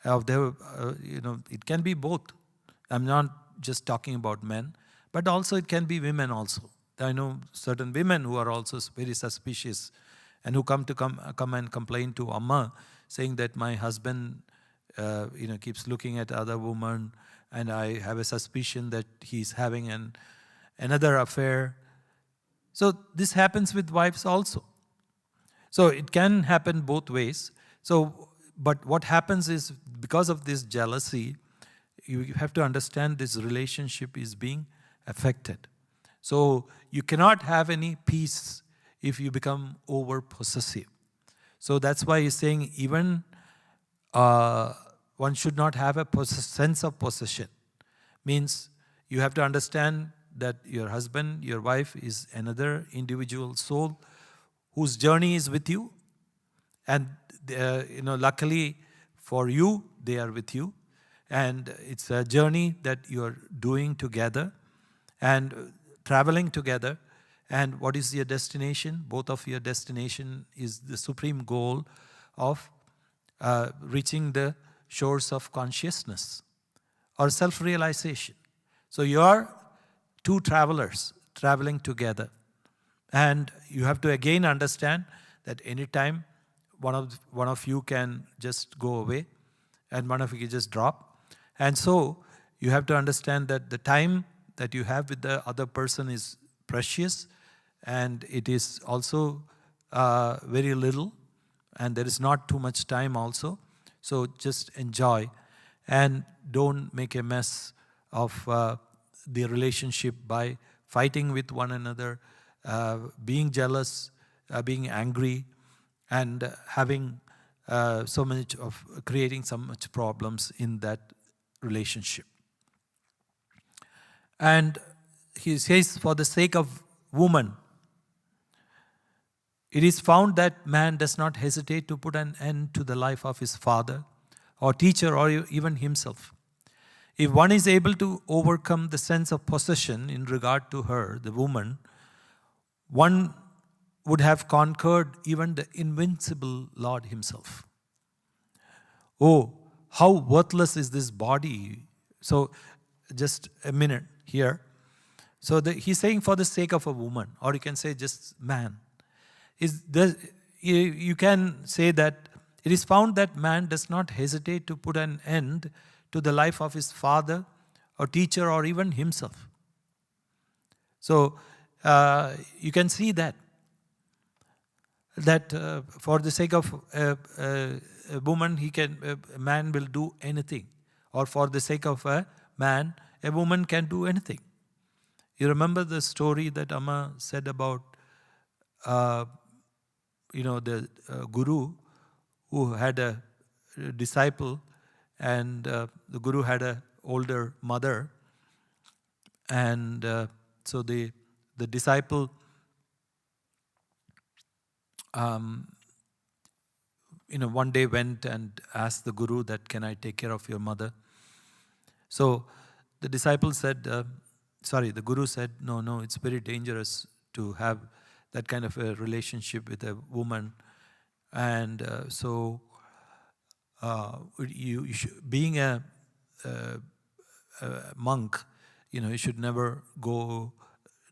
It can be both. I'm not just talking about men, but also it can be women also. I know certain women who are also very suspicious and who come and complain to Amma, saying that my husband keeps looking at other women and I have a suspicion that he's having another affair. So this happens with wives also. So it can happen both ways. But what happens is, because of this jealousy, you have to understand this relationship is being affected. So you cannot have any peace if you become over possessive. So that's why he's saying even one should not have a sense of possession. Means you have to understand that your husband, your wife is another individual soul whose journey is with you. And luckily for you, they are with you. And it's a journey that you're doing together and traveling together. And what is your destination? Both of your destination is the supreme goal of reaching the shores of consciousness or self-realization. So you are two travelers traveling together. And you have to again understand that anytime one of you can just go away and one of you can just drop. And so you have to understand that the time that you have with the other person is precious, and it is also very little, and there is not too much time also. So just enjoy and don't make a mess of the relationship by fighting with one another, being jealous, being angry, and having so much of creating so much problems in that relationship. And he says, for the sake of woman, it is found that man does not hesitate to put an end to the life of his father or teacher or even himself. If one is able to overcome the sense of possession in regard to her, the woman, one would have conquered even the invincible Lord himself. Oh, how worthless is this body. So, just a minute here. So he's saying for the sake of a woman, or you can say just man. You can say that it is found that man does not hesitate to put an end to the life of his father or teacher or even himself. So you can see that for the sake of a woman, a man will do anything, or for the sake of a man, a woman can do anything. You remember the story that Amma said about the guru who had a disciple, and the guru had an older mother, and so the disciple one day went and asked the guru that, can I take care of your mother? So the disciple said, the guru said, no, it's very dangerous to have that kind of a relationship with a woman. And being a monk, you should never go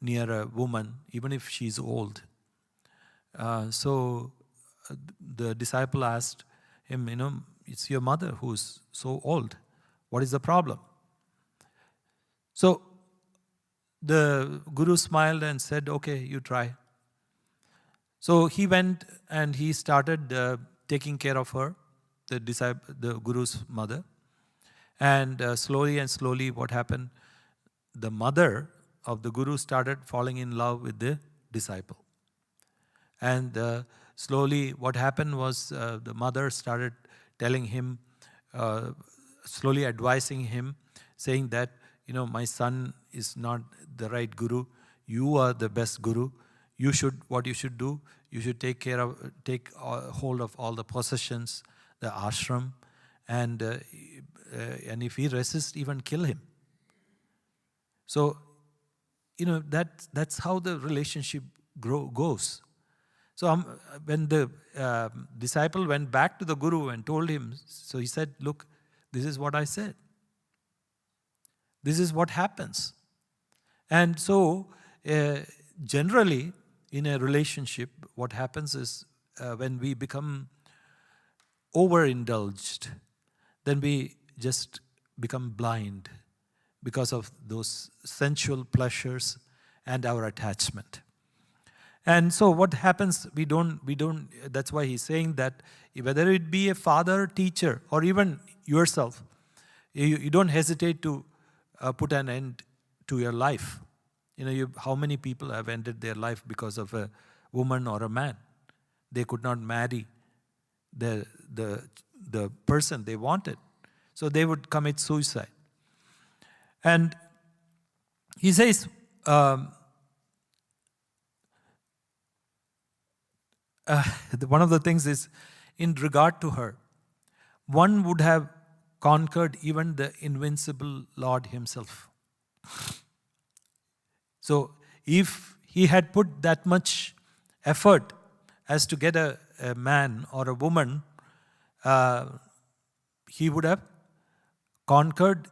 near a woman, even if she's old. So the disciple asked him, it's your mother who's so old. What is the problem? So the guru smiled and said, okay, you try. So he went and he started taking care of her, the guru's mother. And slowly what happened? The mother of the guru started falling in love with the disciple. And slowly what happened was the mother started telling him, slowly advising him, saying that, my son is not the right guru. You are the best guru. What you should do, you should take hold of all the possessions, the ashram, and if he resists, even kill him. So, that's how the relationship goes. So when the disciple went back to the guru and told him, so he said, look, this is what I said. This is what happens. And so generally in a relationship, what happens is when we become overindulged, then we just become blind because of those sensual pleasures and our attachment. And so what happens, we don't, that's why he's saying that whether it be a father, teacher, or even yourself, you don't hesitate to put an end to your life. How many people have ended their life because of a woman or a man? They could not marry the person they wanted. So they would commit suicide. And he says, one of the things is, in regard to her, one would have conquered even the invincible Lord himself. So if he had put that much effort as to get a man or a woman, he would have conquered,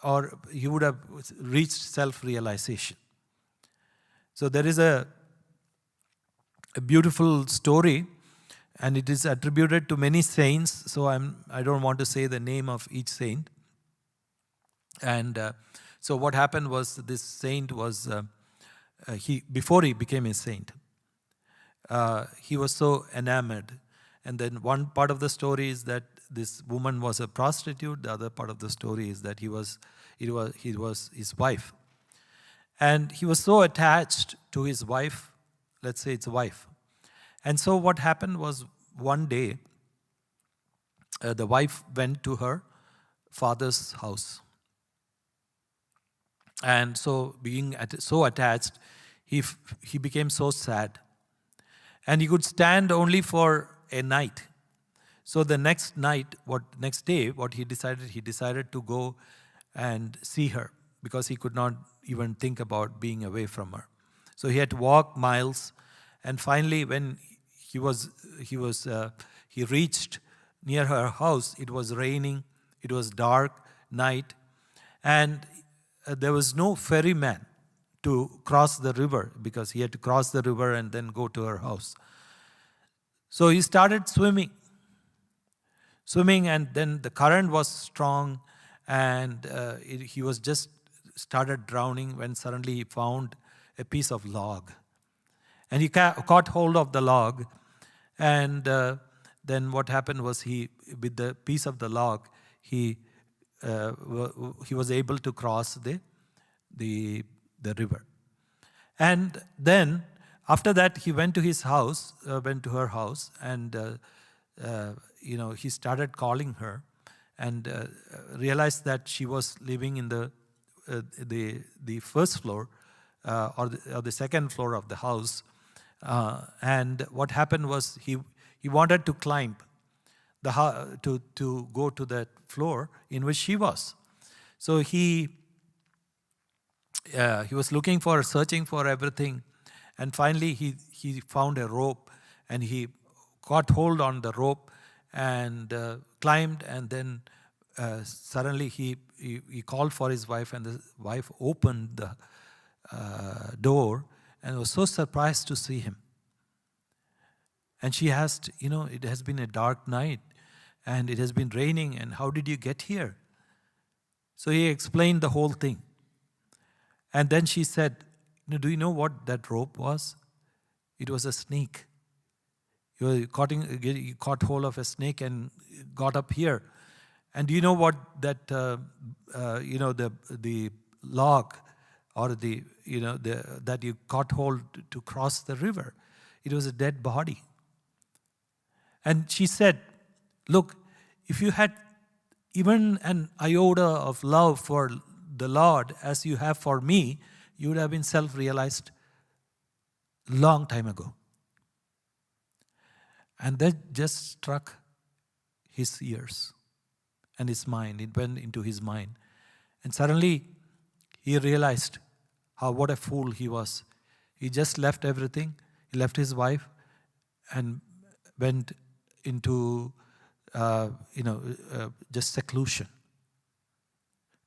or he would have reached self-realization. So there is a beautiful story, and it is attributed to many saints. So I don't want to say the name of each saint. And so what happened was, this saint was before he became a saint, he was so enamored. And then one part of the story is that this woman was a prostitute. The other part of the story is that he was his wife. And he was so attached to his wife, let's say it's a wife. And so what happened was, one day, the wife went to her father's house. And so being so attached, he became so sad. And he could stand only for a night. So the next day, what he decided to go and see her, because he could not even think about being away from her. So he had to walk miles, and finally, when he reached near her house, it was raining, it was dark night, and there was no ferryman to cross the river, because he had to cross the river and then go to her house. So he started swimming, and then the current was strong, and he was just started drowning when suddenly he found a piece of log. And he caught hold of the log, and then what happened was with the piece of the log, he was able to cross the river. And then after that, he went to her house, and he started calling her, and realized that she was living in the first floor or the second floor of the house. And what happened was he wanted to climb to go to that floor in which she was. So he was searching for everything, and finally he found a rope, and he caught hold on the rope and climbed, and then suddenly he called for his wife, and the wife opened the door and was so surprised to see him. And she asked, it has been a dark night and it has been raining, and how did you get here? So he explained the whole thing. And then she said, do you know what that rope was? It was a snake. You caught hold of a snake and got up here. And do you know what that, the log, or that you caught hold to cross the river? It was a dead body. And she said, look, if you had even an iota of love for the Lord as you have for me, you would have been self-realized long time ago. And that just struck his ears and his mind. It went into his mind. And suddenly he realized what a fool he was. He just left everything. He left his wife and went into just seclusion,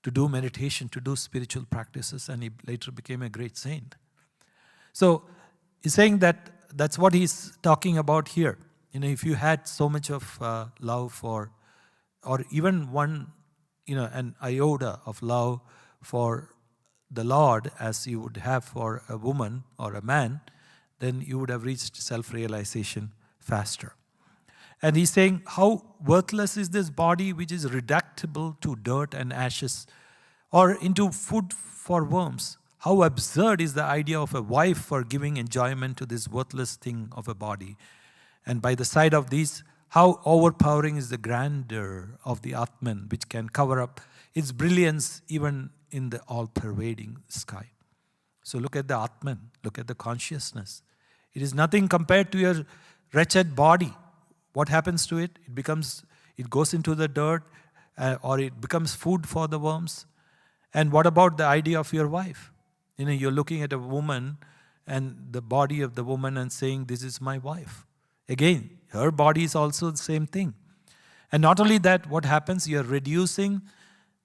to do meditation, to do spiritual practices, and he later became a great saint. So he's saying that that's what he's talking about here. If you had so much of love for, or even one, an iota of love for the Lord as you would have for a woman or a man, then you would have reached self-realization faster. And he's saying, how worthless is this body which is reducible to dirt and ashes, or into food for worms? How absurd is the idea of a wife for giving enjoyment to this worthless thing of a body. And by the side of these, how overpowering is the grandeur of the Atman, which can cover up its brilliance even in the all-pervading sky. So look at the Atman, look at the consciousness. It is nothing compared to your wretched body. What happens to it? It goes into the dirt, or it becomes food for the worms. And what about the idea of your wife? You're looking at a woman and the body of the woman and saying, this is my wife. Again, her body is also the same thing. And not only that, what happens? You're reducing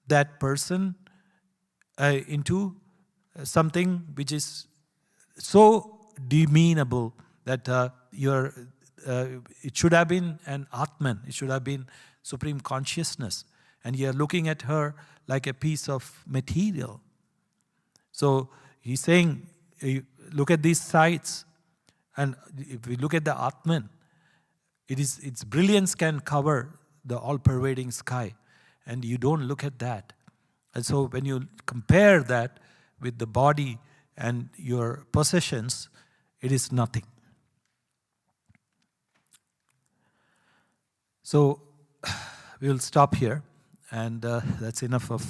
that person into something which is so demeanable that it should have been an Atman. It should have been supreme consciousness. And you're looking at her like a piece of material. So he's saying, look at these sides. And if we look at the Atman, its brilliance can cover the all-pervading sky. And you don't look at that. And so when you compare that with the body and your possessions, it is nothing. So we will stop here, and that's enough of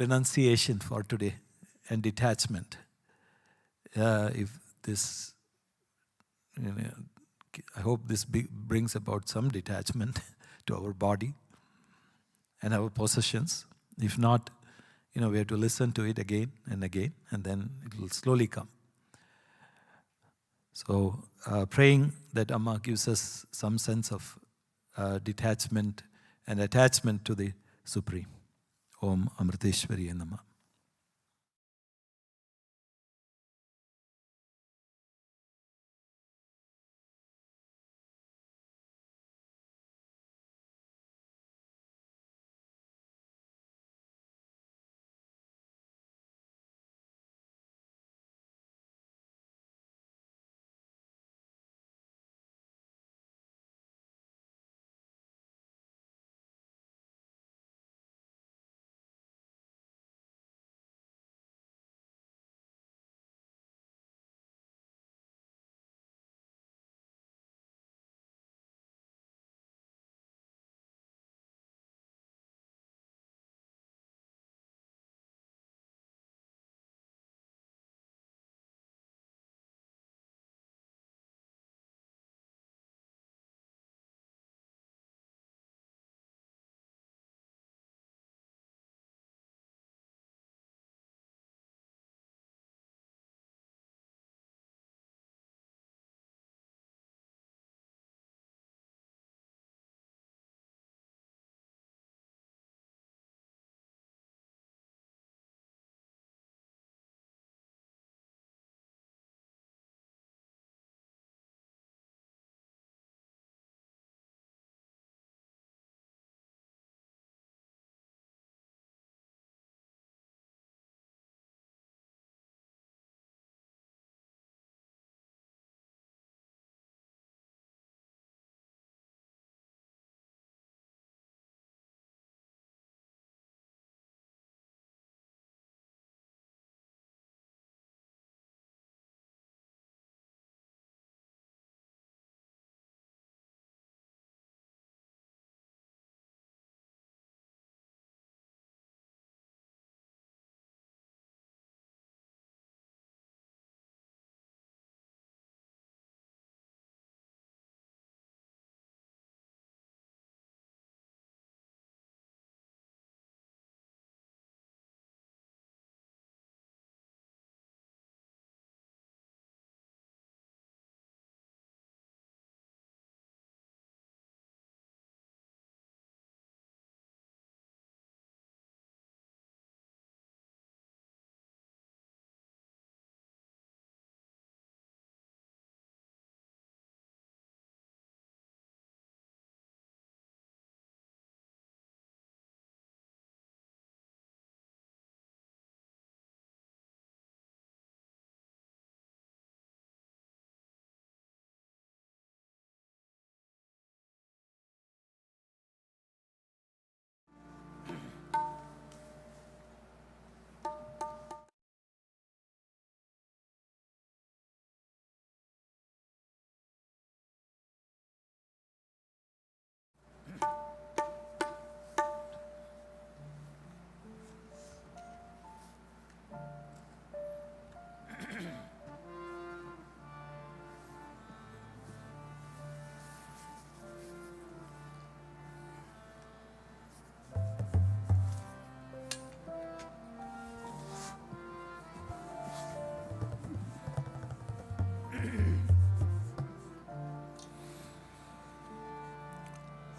renunciation for today and detachment. If this, I hope this brings about some detachment to our body and our possessions. If not, we have to listen to it again, and then it will slowly come. So praying that Amma gives us some sense of detachment and attachment to the Supreme. Om Amriteshwari Namah.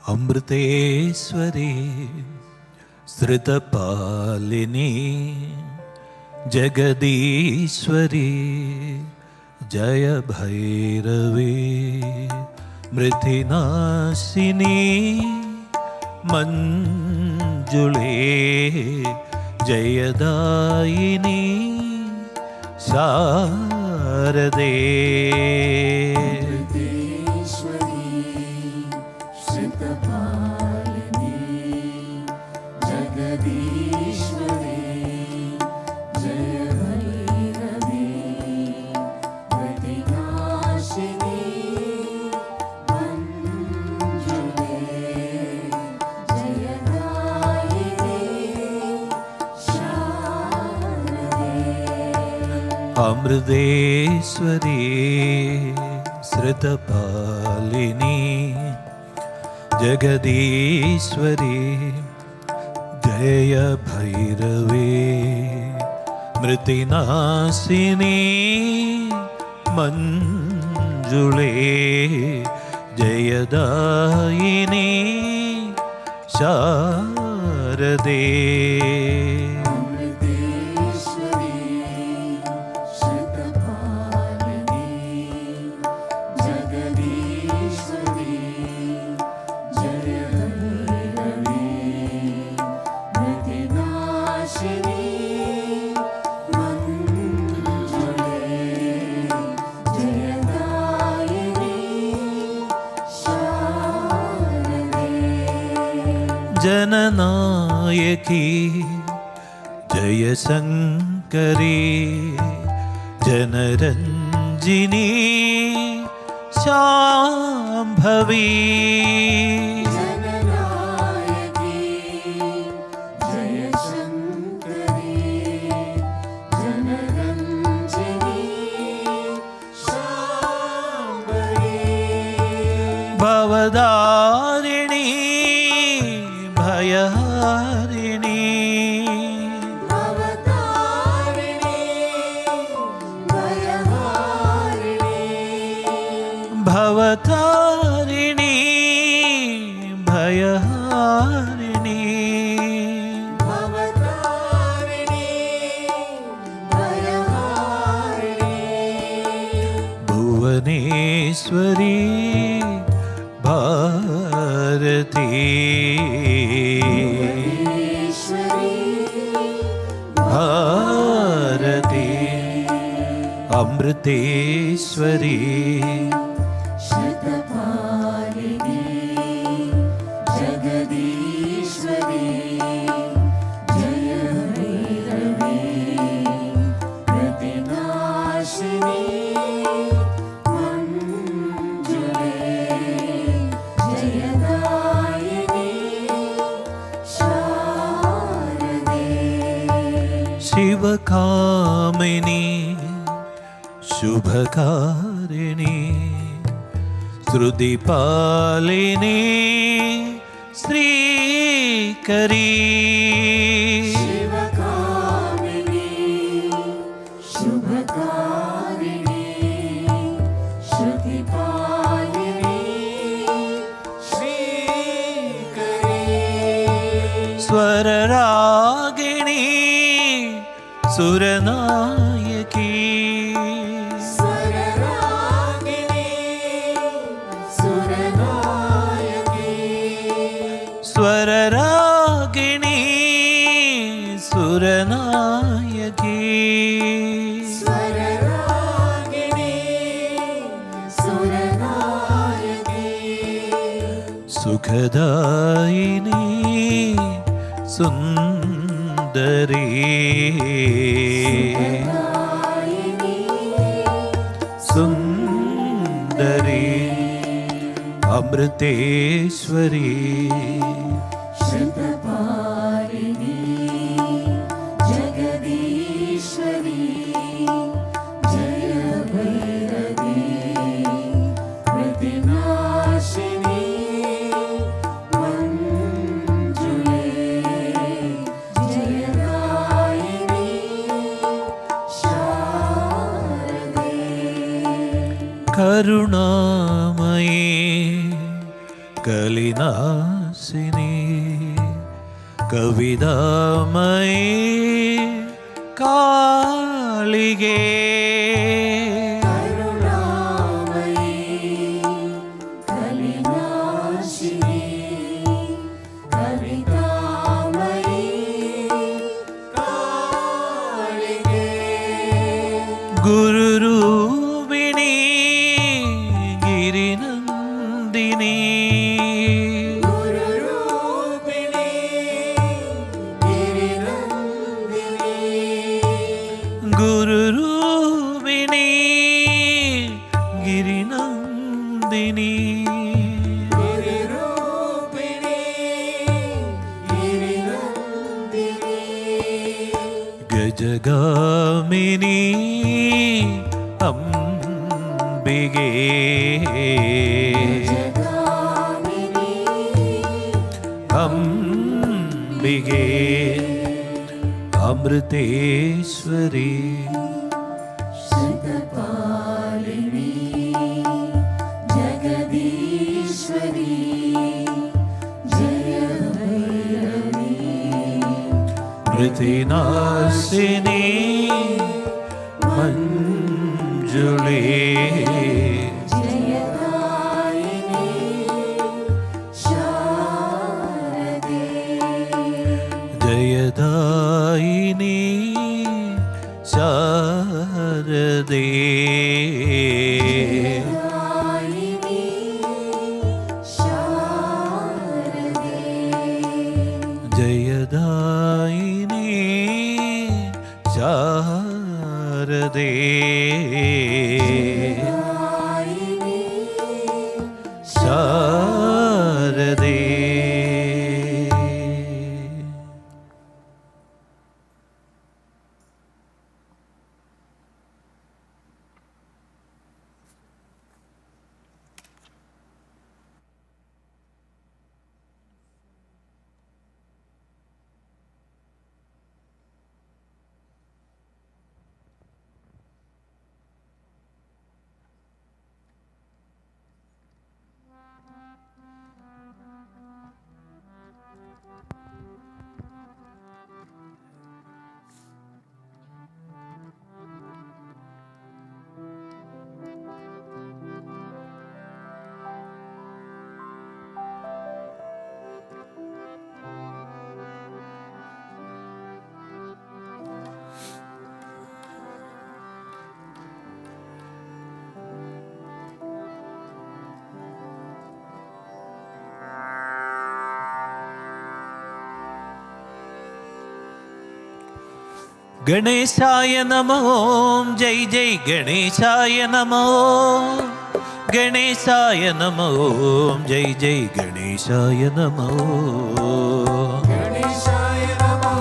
Amriteshwari श्रुतपालिनी Jagadishwari जय भैरवी मृतिनाशिनी मंजुळे जयदायिनी शारदे अमृतेश्वरी श्रुतपालिनी जगदीश्वरी जय भैरवे मृतिनाशिनी मंजुले जयदायिनी शारदे जननायकी जय शंकरी जनरंजिनी शांभवी जननायकी जय शंकरी जनरंजिनी शांभवी भवदारिणी भयहारिणी भवतारिणी भयहारिणी भवतारिणी भयहारिणी भवतारिणी भयहारिणी भुवनेश्वरी भारती भारती अमृतेश्वरी श्रुतपालिनी जगदीश्वरी जय भैरवी प्रतिनाशिनी मंजुले जयदायिनी शारदे शिवकामिनी शुभकारिणी श्रुतिपालिनी श्रीकरी शिवकामिनी शुभकारिणी श्रुतिपालिनी श्रीकरी स्वररागिणी सुरनायकी स्वररागिनी सुरनायकी स्वररागिणी सुरनायकी स्वररागिनी सुरनायकी सुखदायिनी सुंदरी सुंदरी अमृतेश्वरी श्रुतपालिनी जगदीश्वरी जय भैरवी प्रतिनाशिनी मंजुले जयदायिनी शारदे करुणामयी कलिनाशिनी कवितामयी कालिगे करुणामयी कलिनाशिनी कवितामयी कालिगे गुरुरूपिणी गिरिनन्दिनी गुरुरूपिणी गिरिनन्दिनी गुरुरूपिणी गिरिनन्दिनी गिरिरूपिणी गिरिनन्दिनी गजगामिनी अंबिगे अमृतेश्वरी शतपालिनी जगदीश्वरी जय भैरवी मृतिनाशिनी मंजुले जयदायिनी शारदे जयदायिनी शारदे दायिनी शारदे जयदायिनी शारदे दायिनी शारदे गणेशाय नमः ओम जय जय गणेशाय नमः गणेशाय नमः ओम जय जय गणेशाय नमः गणेशाय नमो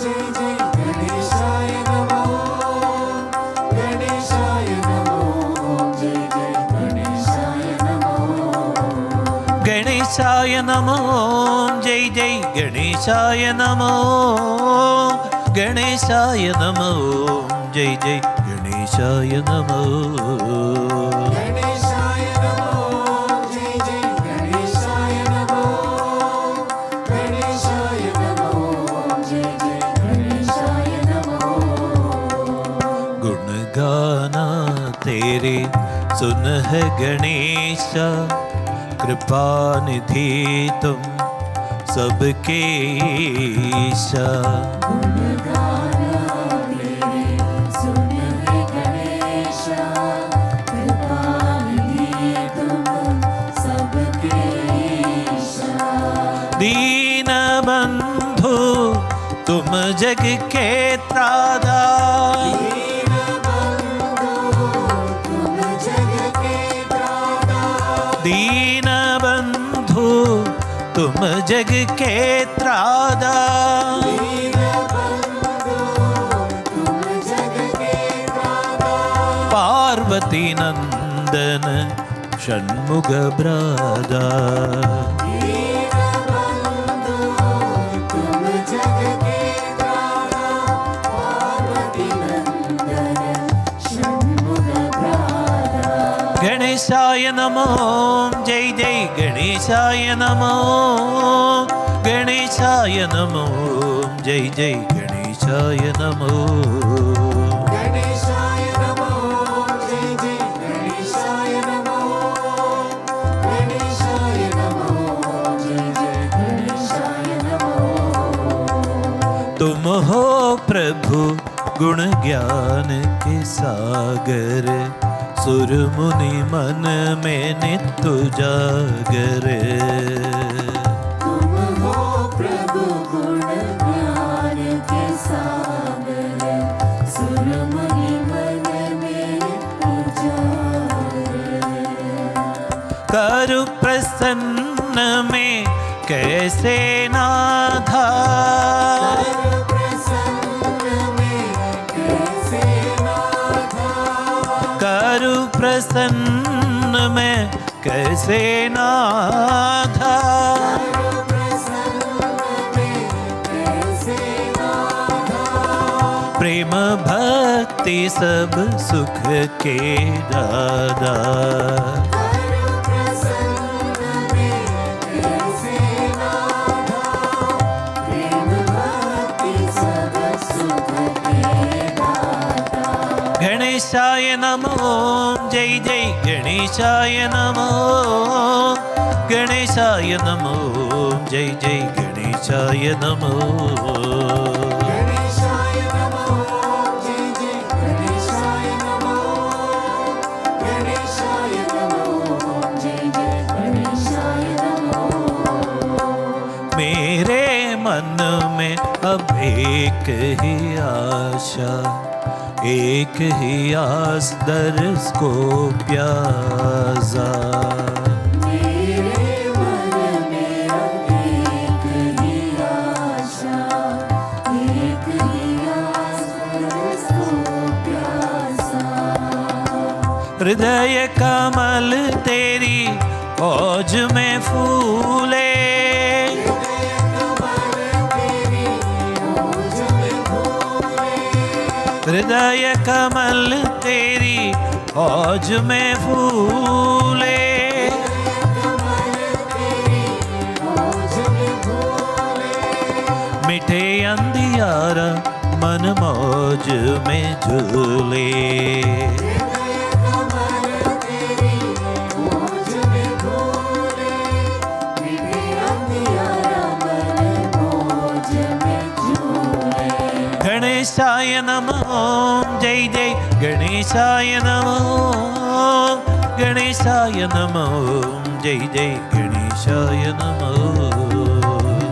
जय जय गणेशाय नमो गणेशाय नमो जय जय गणेशाय नमो गणेशाय नमः ओम जय जय गणेशाय नमः गणेशाय नमः ओम जय जय गणेशाय नमः गणेशाय नमो जय जय गणेशाय नमो गणेशाय नमो जय जय गणेशाय नमो गुण गाना तेरे सुन है गणेश कृपा निधि तुम सबके ईशा गुणगाना तेरे सुन है गणेशा कृपा निधि तुम सबके ईशा दीन बंधु तुम जग के त्राता दीन बंधु तुम जग के त्राता दीन बंधु तुम जग के त्राता पार्वती नंदन षण्मुख ब्रादा दीन बंधु तुम जग के त्राता पार्वती नंदन षण्मुख ब्रादा गणेशाय नमो जय जय गणेशाय नमो गणेशाय नमो जय जय गणेशाय नमो गणेशाय नमो जय जय गणेशाय नमो गणेशाय नमो जय जय गणेशाय नमो तुम हो प्रभु गुण ज्ञान के सागर सुर मुनि मन में नित्य जागर तुम हो प्रभु गुण ज्ञान के सागर सुर मुनि मन में उजागर करु प्रसन्न में कैसे नाथा प्रसन्न में कैसे नाथा करु प्रसन्न कैसे नाथा। प्रेम भक्ति सब सुख के दादा। गणेशाय नमो, जय जय गणेशाय नमो। गणेशाय नमो, जय जय गणेशाय नमो। गणेशाय नमो, जय जय गणेशाय नमो। गणेशाय नमो, जय जय गणेशाय नमो। मेरे मन में अब एक ही आशा, एक ही आस दर्श को प्यासा। मेरे मन में अब एक ही आशा, एक ही आस दर्श को प्यासा। हृदय कमल तेरी औज में फूले। हृदय कमल तेरी औज में फूले। मिठे अंधियारा मन मौज में झूले। गणेशाय नमो, जय जय गणेशाय नमो। गणेशाय नमो, जय जय गणेशाय नमो।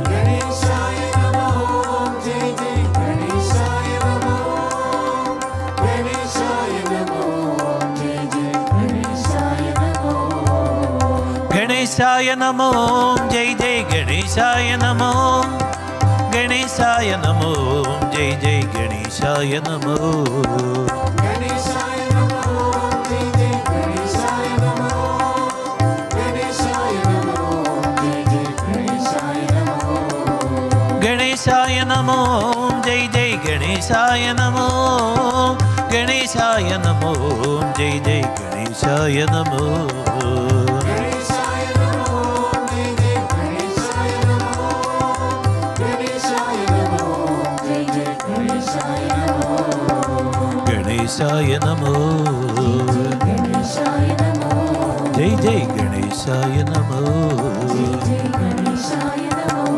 गणेशाय नमो, जय जय गणेशाय नमो। गणेशाय नमो, जय जय गणेशाय नमो। गणेशाय नमो, जय जय गणेशाय नमो। गणेशाय नमो, जय जय गणेशाय नमो। गणेशाय नमो, जय जय गणेशाय नमो। गणेशाय नमो, जय जय गणेशाय नमो। गणेशाय नमो, जय जय गणेशाय नमो। गणेशाय नमो, जय जय गणेशाय नमो। गणेशाय नमो, गणेशाय नमो। जय जय गणेशाय नमो। जय जय गणेशाय नमो।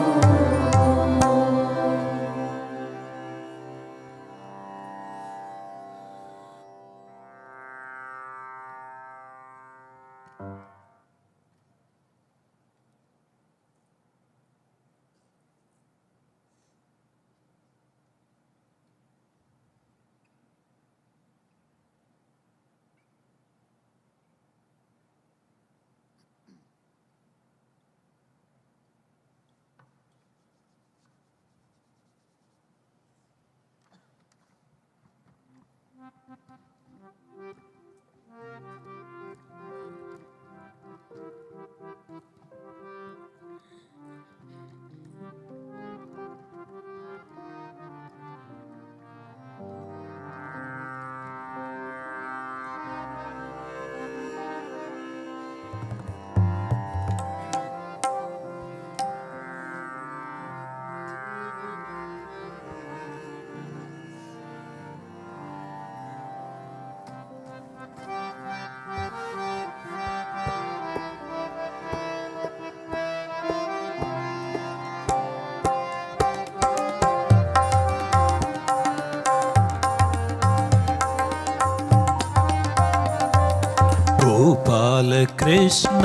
गोपाल कृष्ण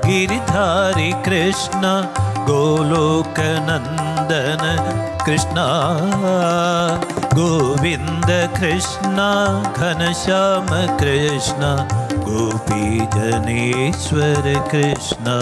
गिरिधारी कृष्ण गोलोक नंदन कृष्ण गोविंद कृष्ण घनश्याम कृष्ण गोपी Janeshwar Krishna.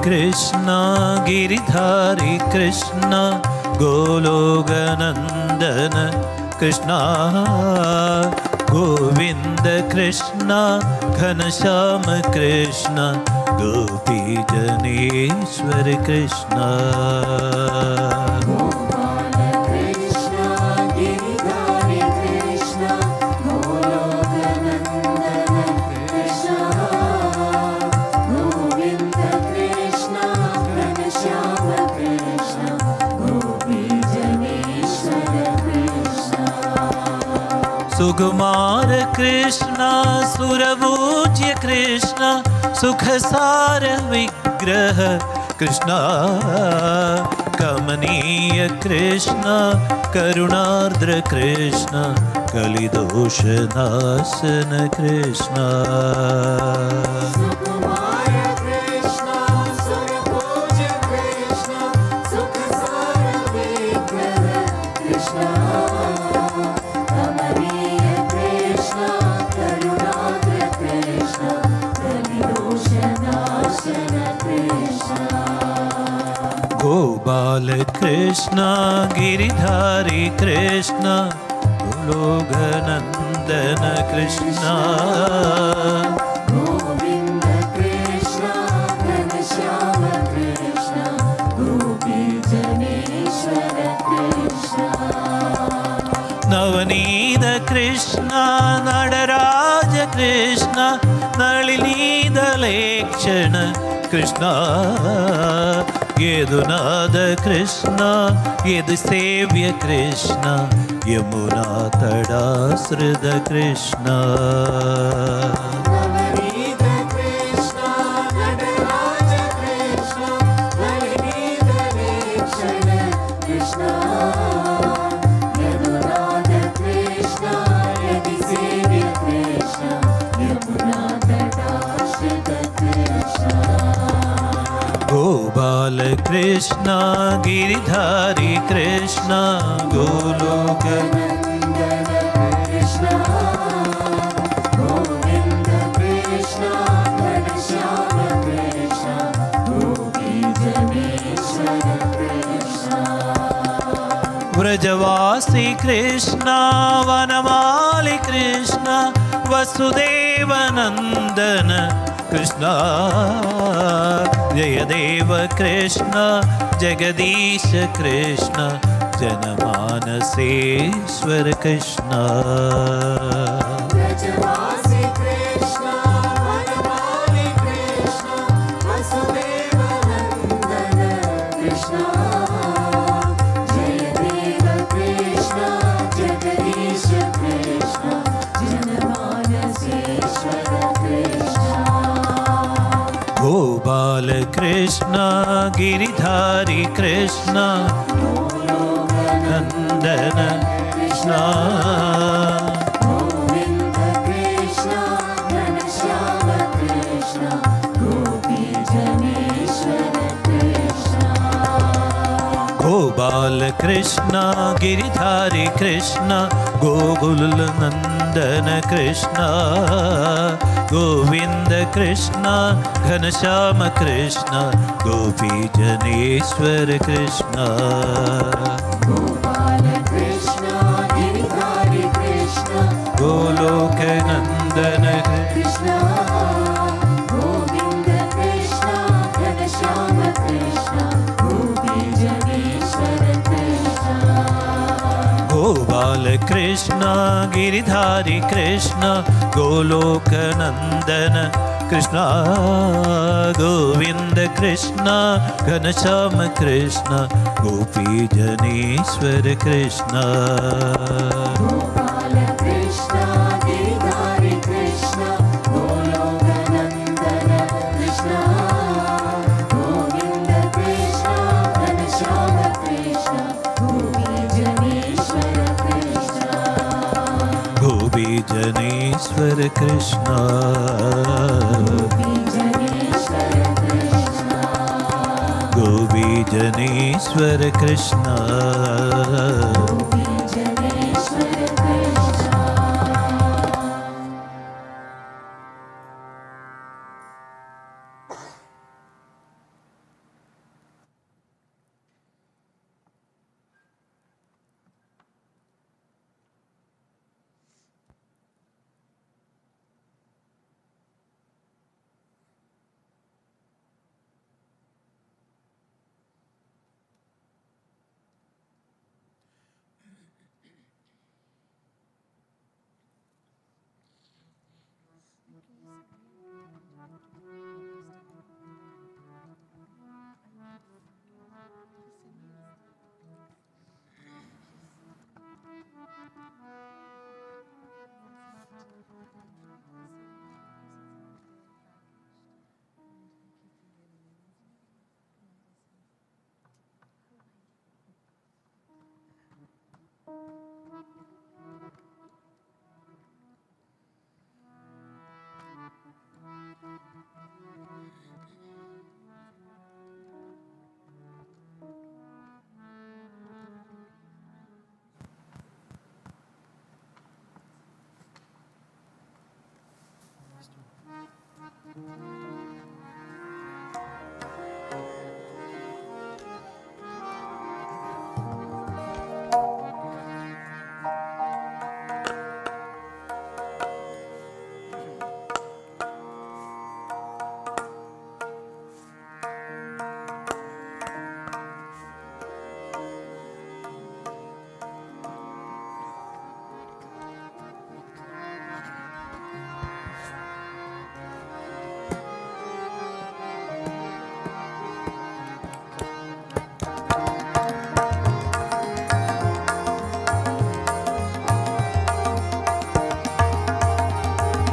Krishna, Giridhari Krishna, Gologanandana Krishna, Govinda Krishna, Ghanashyama Krishna, Gopi Janeshwar Krishna. सुकुमार कृष्णा सुरपूज्य कृष्णा सुखसार विग्रह कृष्णा कमनीय कृष्णा करुणार्द्र कृष्णा कलिदोष नाशन कृष्णा गोपाल कृष्ण गिरिधारी कृष्ण गोलोकनंदन कृष्ण गोविंद कृष्ण घनश्याम कृष्ण गोपी जनेश्वर कृष्ण नवनीत कृष्ण नटराज कृष्ण नलिनीदलेक्षण कृष्ण यदुनाद कृष्ण यदु सेव्य कृष्ण यमुना तडाश्रित कृष्ण नवनीत कृष्ण नटराज कृष्ण नलिनीदलेक्षण कृष्ण यदुनाद कृष्ण यदि सेव्य कृष्ण यमुना तटाश्रित कृष्ण गोपाल कृष्ण गिरिधारी कृष्ण गोलोकनंदन कृष्ण गोविंद कृष्ण घनश्याम कृष्ण गोपी जनेश्वर कृष्ण व्रजवासी कृष्ण वनमाली कृष्ण वसुदेव नंदन कृष्ण जयदेव कृष्ण जगदीश कृष्ण जनमानसेश्वर कृष्ण व्रजवासी कृष्ण वनमाली कृष्ण वसुदेव नंदन कृष्ण जयदेव कृष्ण जगदीश कृष्ण जनमानसेश्वर कृष्ण गोपाल कृष्ण गिरिधारी कृष्ण नंदन कृष्ण गोविंद कृष्ण घनश्याम कृष्ण गोपी जनेश्वर कृष्ण गोपाल कृष्ण गिरिधारी कृष्ण गोकुल नंदन कृष्ण गोविंद कृष्ण घनश्याम कृष्ण गोपी जनेश्वर कृष्ण गोपाल कृष्ण गिरिधारी कृष्ण गोलोक नंदन कृष्ण गोविंद कृष्ण घनश्याम कृष्ण गोपी जनेश्वर कृष्ण गोपाल कृष्ण गिरिधारी कृष्ण गोलोक नंदन कृष्ण गोविंद कृष्ण घनश्याम कृष्ण गोपी जनेश्वर कृष्ण गोपाल कृष्ण गिरिधारी कृष्ण गोलोकनंदन कृष्ण गोविंद कृष्ण घनश्याम कृष्ण गोपी जनेश्वर कृष्ण गोपी जनेश्वर कृष्ण गोपी जनेश्वर कृष्ण गोपी जनेश्वर कृष्ण गोपी जनेश्वर कृष्ण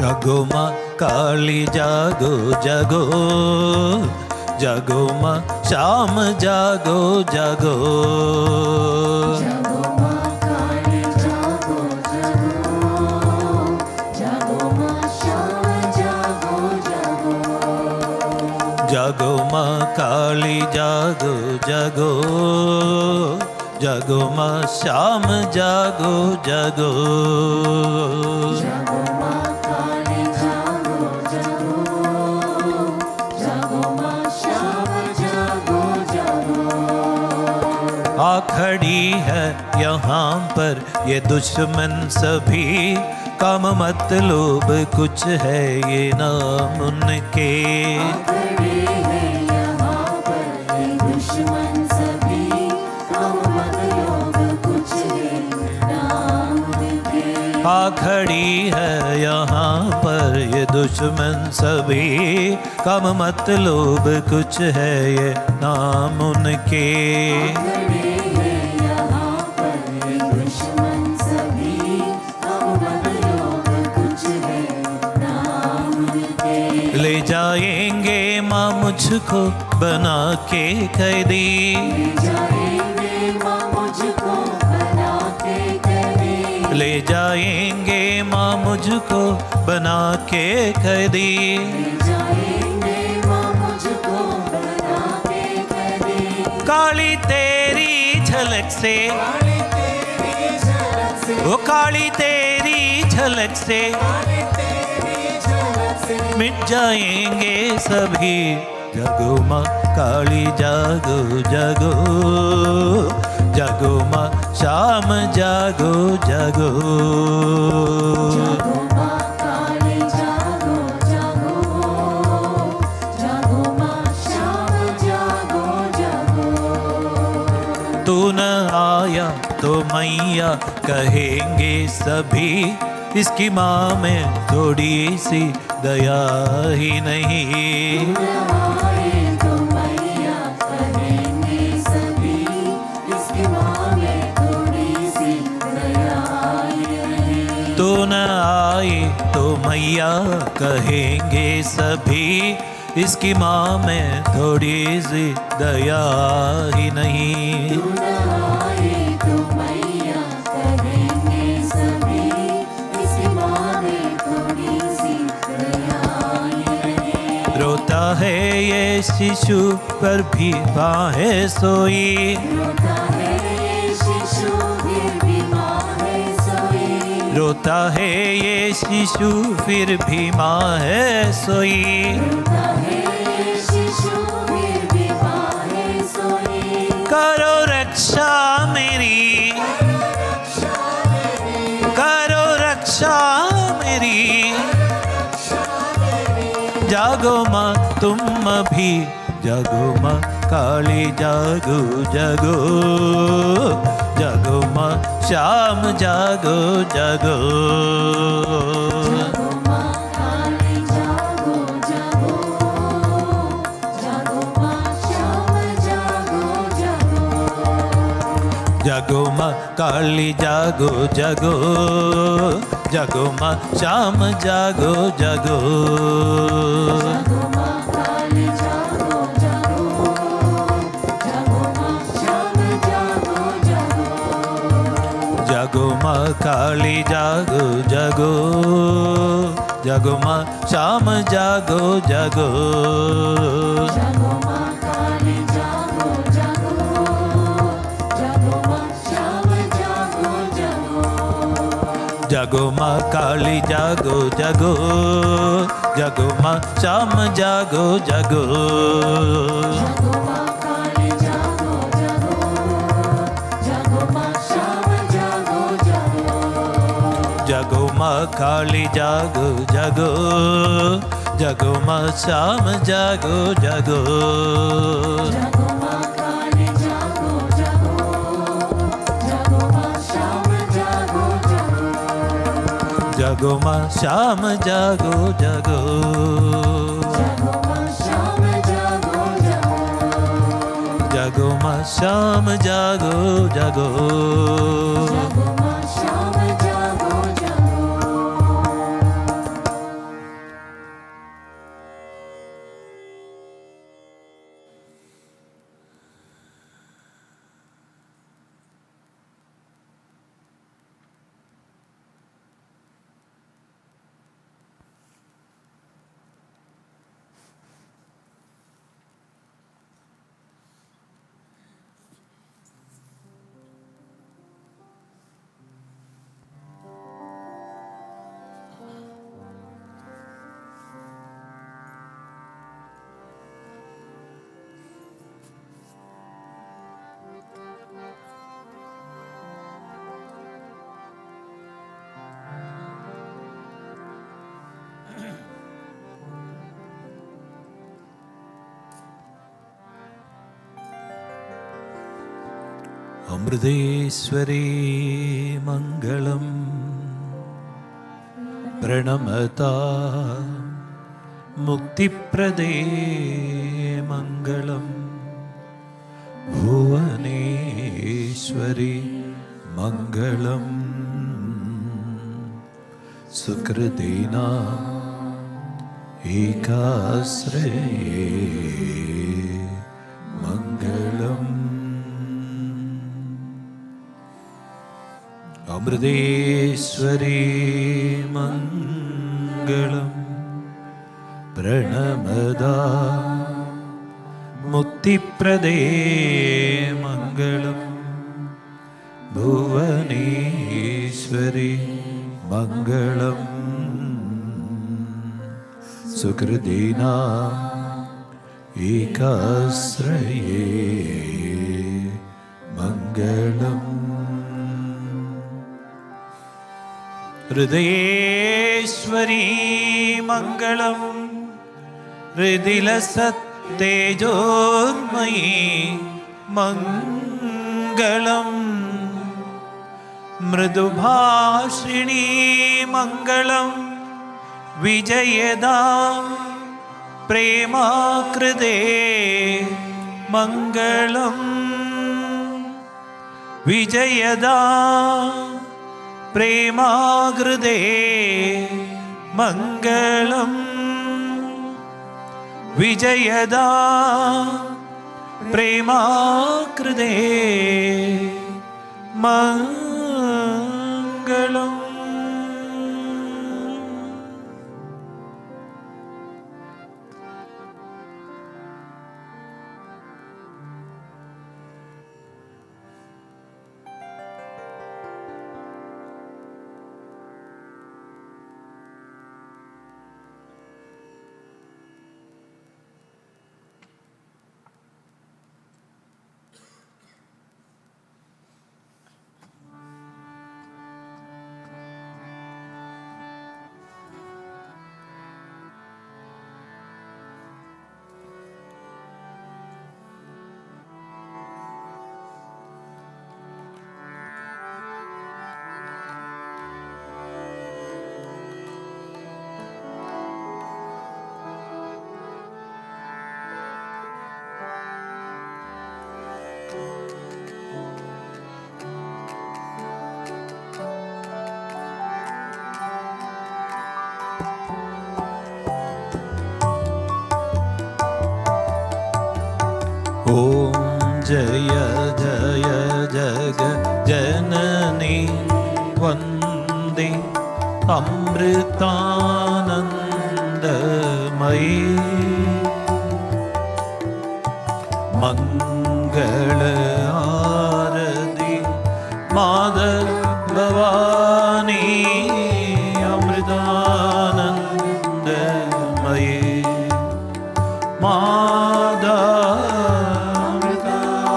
जागो माँ काली जागो जागो, जागो माँ श्याम जागो जागो। जागो माँ काली जागो जागो, जागो माँ श्याम जागो जागो। जागो माँ काली जागो जागो, जागो माँ श्याम जागो जागो। जागो माँ काली जागो जागो, जागो माँ श्याम जागो जागो। आ खड़ी है यहाँ पर ये दुश्मन सभी, काम मतलब कुछ है ये नाम उनके। खड़े हैं यहाँ पर ये दुश्मन सभी, काम मतलब कुछ है नाम उनके। आ खड़ी है यहाँ पर ये दुश्मन सभी, काम मतलब कुछ है ये नाम उनके। खड़े हैं यहाँ पर ये दुश्मन सभी, काम मतलब कुछ है नाम उनके। ले जाएंगे माँ मुझको बना के कैदी, ले जाएंगे माँ मुझको बना के कैदी। ले जाएंगे माँ मुझको बना के कैदी। ले जाएंगे माँ मुझको बना के कैदी। काली तेरी झलक से, काली तेरी झलक से, वो काली तेरी झलक से काली तेरी झलक से मिट जाएंगे सभी। जागो माँ काली जागो जागो, जागो माँ श्याम जागो जागो। जागो माँ काली जागो जागो, जागो माँ श्याम जागो जागो। तू न आया तो मैया कहेंगे सभी, इसकी माँ में थोड़ी सी दया ही नहीं। आए तो मैया कहेंगे सभी, इसकी माँ में थोड़ी सी दया ही नहीं। तू न आई तो मैया कहेंगे सभी, इसकी माँ में थोड़ी सी दया ही नहीं। तू न आए तो मैया कहेंगे सभी, इसकी माँ में थोड़ी सी दया ही नहीं। रोता है ये शिशु पर भी बाहें सोई, रोता है ये शिशु फिर भी माँ है सोई। रोता है ये शिशु फिर भी माँ है सोई। रोता है ये शिशु फिर भी माँ है सोई। करो रक्षा मेरी, करो रक्षा मेरी। जागो माँ तुम अभी, जागो माँ काली जागो जागो, जागो माँ श्याम जागो जागो। जागो माँ काली जागो काली जागो जागो, जागो माँ श्याम जागो जागो। जागो माँ काली जागो जागो, जागो माँ श्याम जागो जागो। जागो माँ काली जागो जागो, जागो माँ श्याम जागो जागो। जागो माँ काली जागो जागो, जागो माँ श्याम जागो जागो। जागो माँ काली जागो जागो, जागो माँ श्याम जागो जागो। जागो माँ काली जागो जागो, जागो माँ श्याम जागो जागो। जागो माँ काली जागो जागो, जागो माँ श्याम जागो जागो। जागो माँ काली जागो जागो, जागो माँ श्याम जागो जागो। जागो माँ श्याम जागो जागो। जागो माँ श्याम जागो जागो। जागो माँ श्याम जागो जागो। जागो माँ श्याम जागो जागो। अमृतेश्वरी मङ्गलम् प्रणमता मुक्तिप्रदे मङ्गलम् भुवनेश्वरी मङ्गलम् सुकृतेना एकाश्रये मङ्गलम् अमृतेश्वरी मङ्गलम् प्रणमदा मुक्तिप्रदे मङ्गलम् भुवनेश्वरी मङ्गलम् सुकृतिना एकाश्रये मङ्गलम् हृदयेश्वरी मङ्गलम् हृदिलसत्तेजोर्मयी मङ्गलम् मृदुभाषिणी मङ्गलम् विजयदा प्रेमाकृते मङ्गलम् विजयदा प्रेमाकृते मङ्गलम् विजयदा प्रेमाकृते मङ्गलम् जय जय जग जननी वन्दे अमृतानन्दमयी मंगल आरती माधव भवानी अमृतानंदमयी माधा अमृतानंदमयी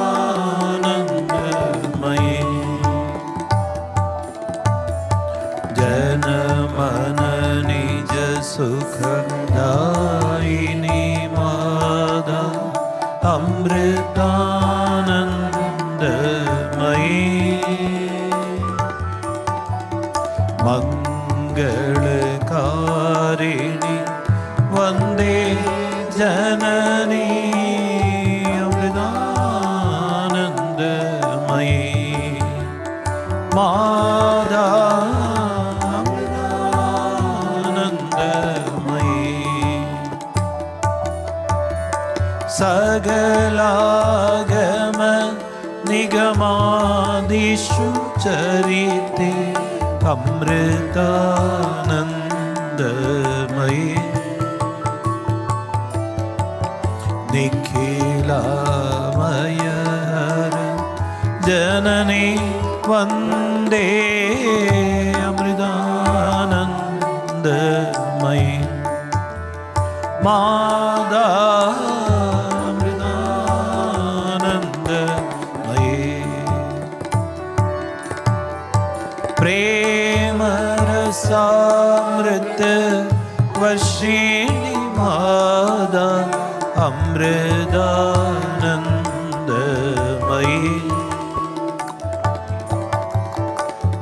जन मन निज सुखदायिनी माधा अमृतानंदमयी मंगलकारिणी वंदे जननी अमृतानंदमयी माधा अमृतानंदमयी सकलागम निगमादिषु चरिते अमृतानन्दमयी निखिलामय जननी वन्दे अमृतानन्दमयी मादा प्रेम रसामृत वर्षिणी मादा अमृतानंदमयी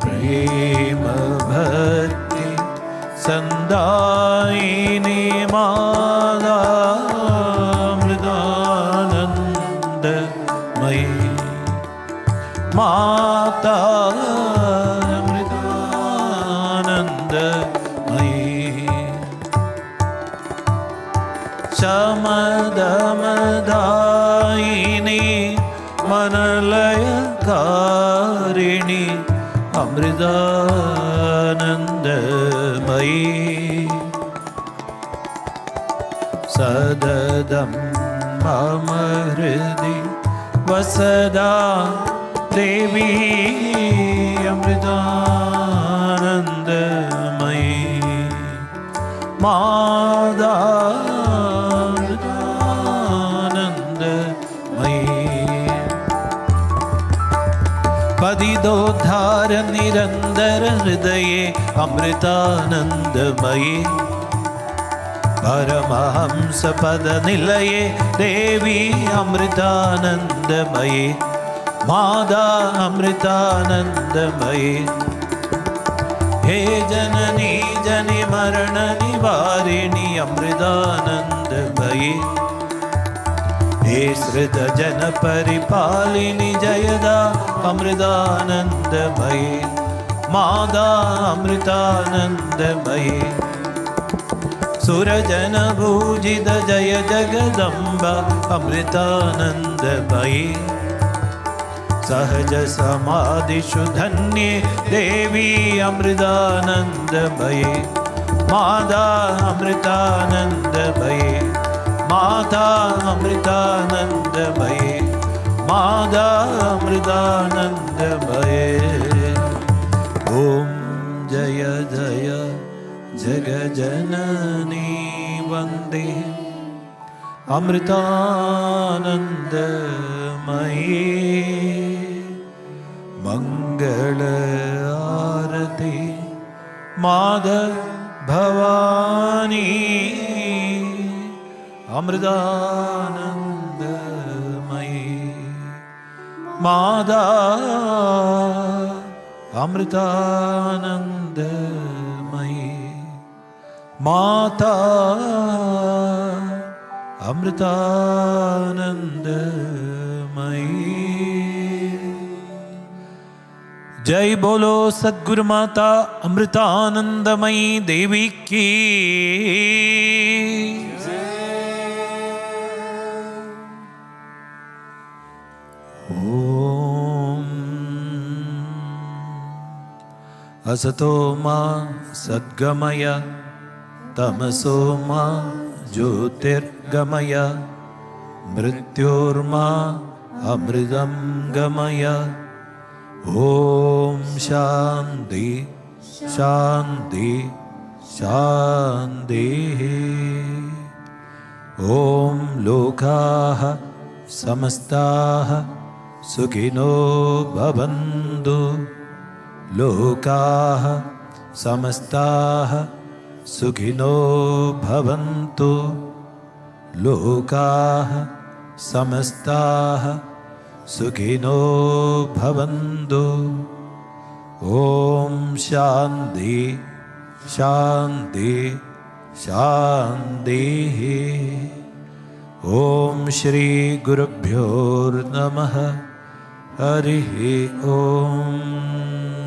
प्रेम भक्ति संदायिनी मादा अमृतानंदमयी माता शमदमदायिनी मनलयकारिणी अमृतानन्दमयी सददं मम हृदि वसदा देवी अमृतानन्दमयी मादा पदिदोद्धार निरंतर हृदये अमृतानंदमयी परमहंस पद निलये देवी अमृतानंदमयी मादा अमृतानंदमयी हे जननी जनि मरण निवारिणी अमृतानंदमयी हे श्रुत जन परिपालिनी जयदा अमृतानंदमयी मादा अमृतानंदमयी सुरजन भूजित जय जगदम्बा अमृतानंदमयी सहज समाधिषु धन्ये देवी अमृतानंदमयी मादा अमृतानंदमयी माता अमृतानंदमयी मादा अमृतानंदमयी ओम जय जय जगजननी वन्दे अमृतानंदमयी मंगल आरती माधव भवानी अमृतानंदमयी मादा अमृतानंदमयी माता अमृतानंदमयी। जय बोलो सद्गुरु माता अमृतानंदमयी देवी की। असतो मा सद्गमय तमसो मा ज्योतिर्गमय मृत्योर्मा अमृतं गमय। ॐ शान्ति शान्ति शान्तिः। ॐ लोकाः समस्ताः सुखिनो भवन्तु। लोकाः समस्ताः सुखिनो भवन्तु। लोकाः समस्ताः सुखिनो भवन्तु। ॐ शान्ति शान्ति शान्तिः। ॐ श्री गुरुभ्यो नमः। हरिः ॐ।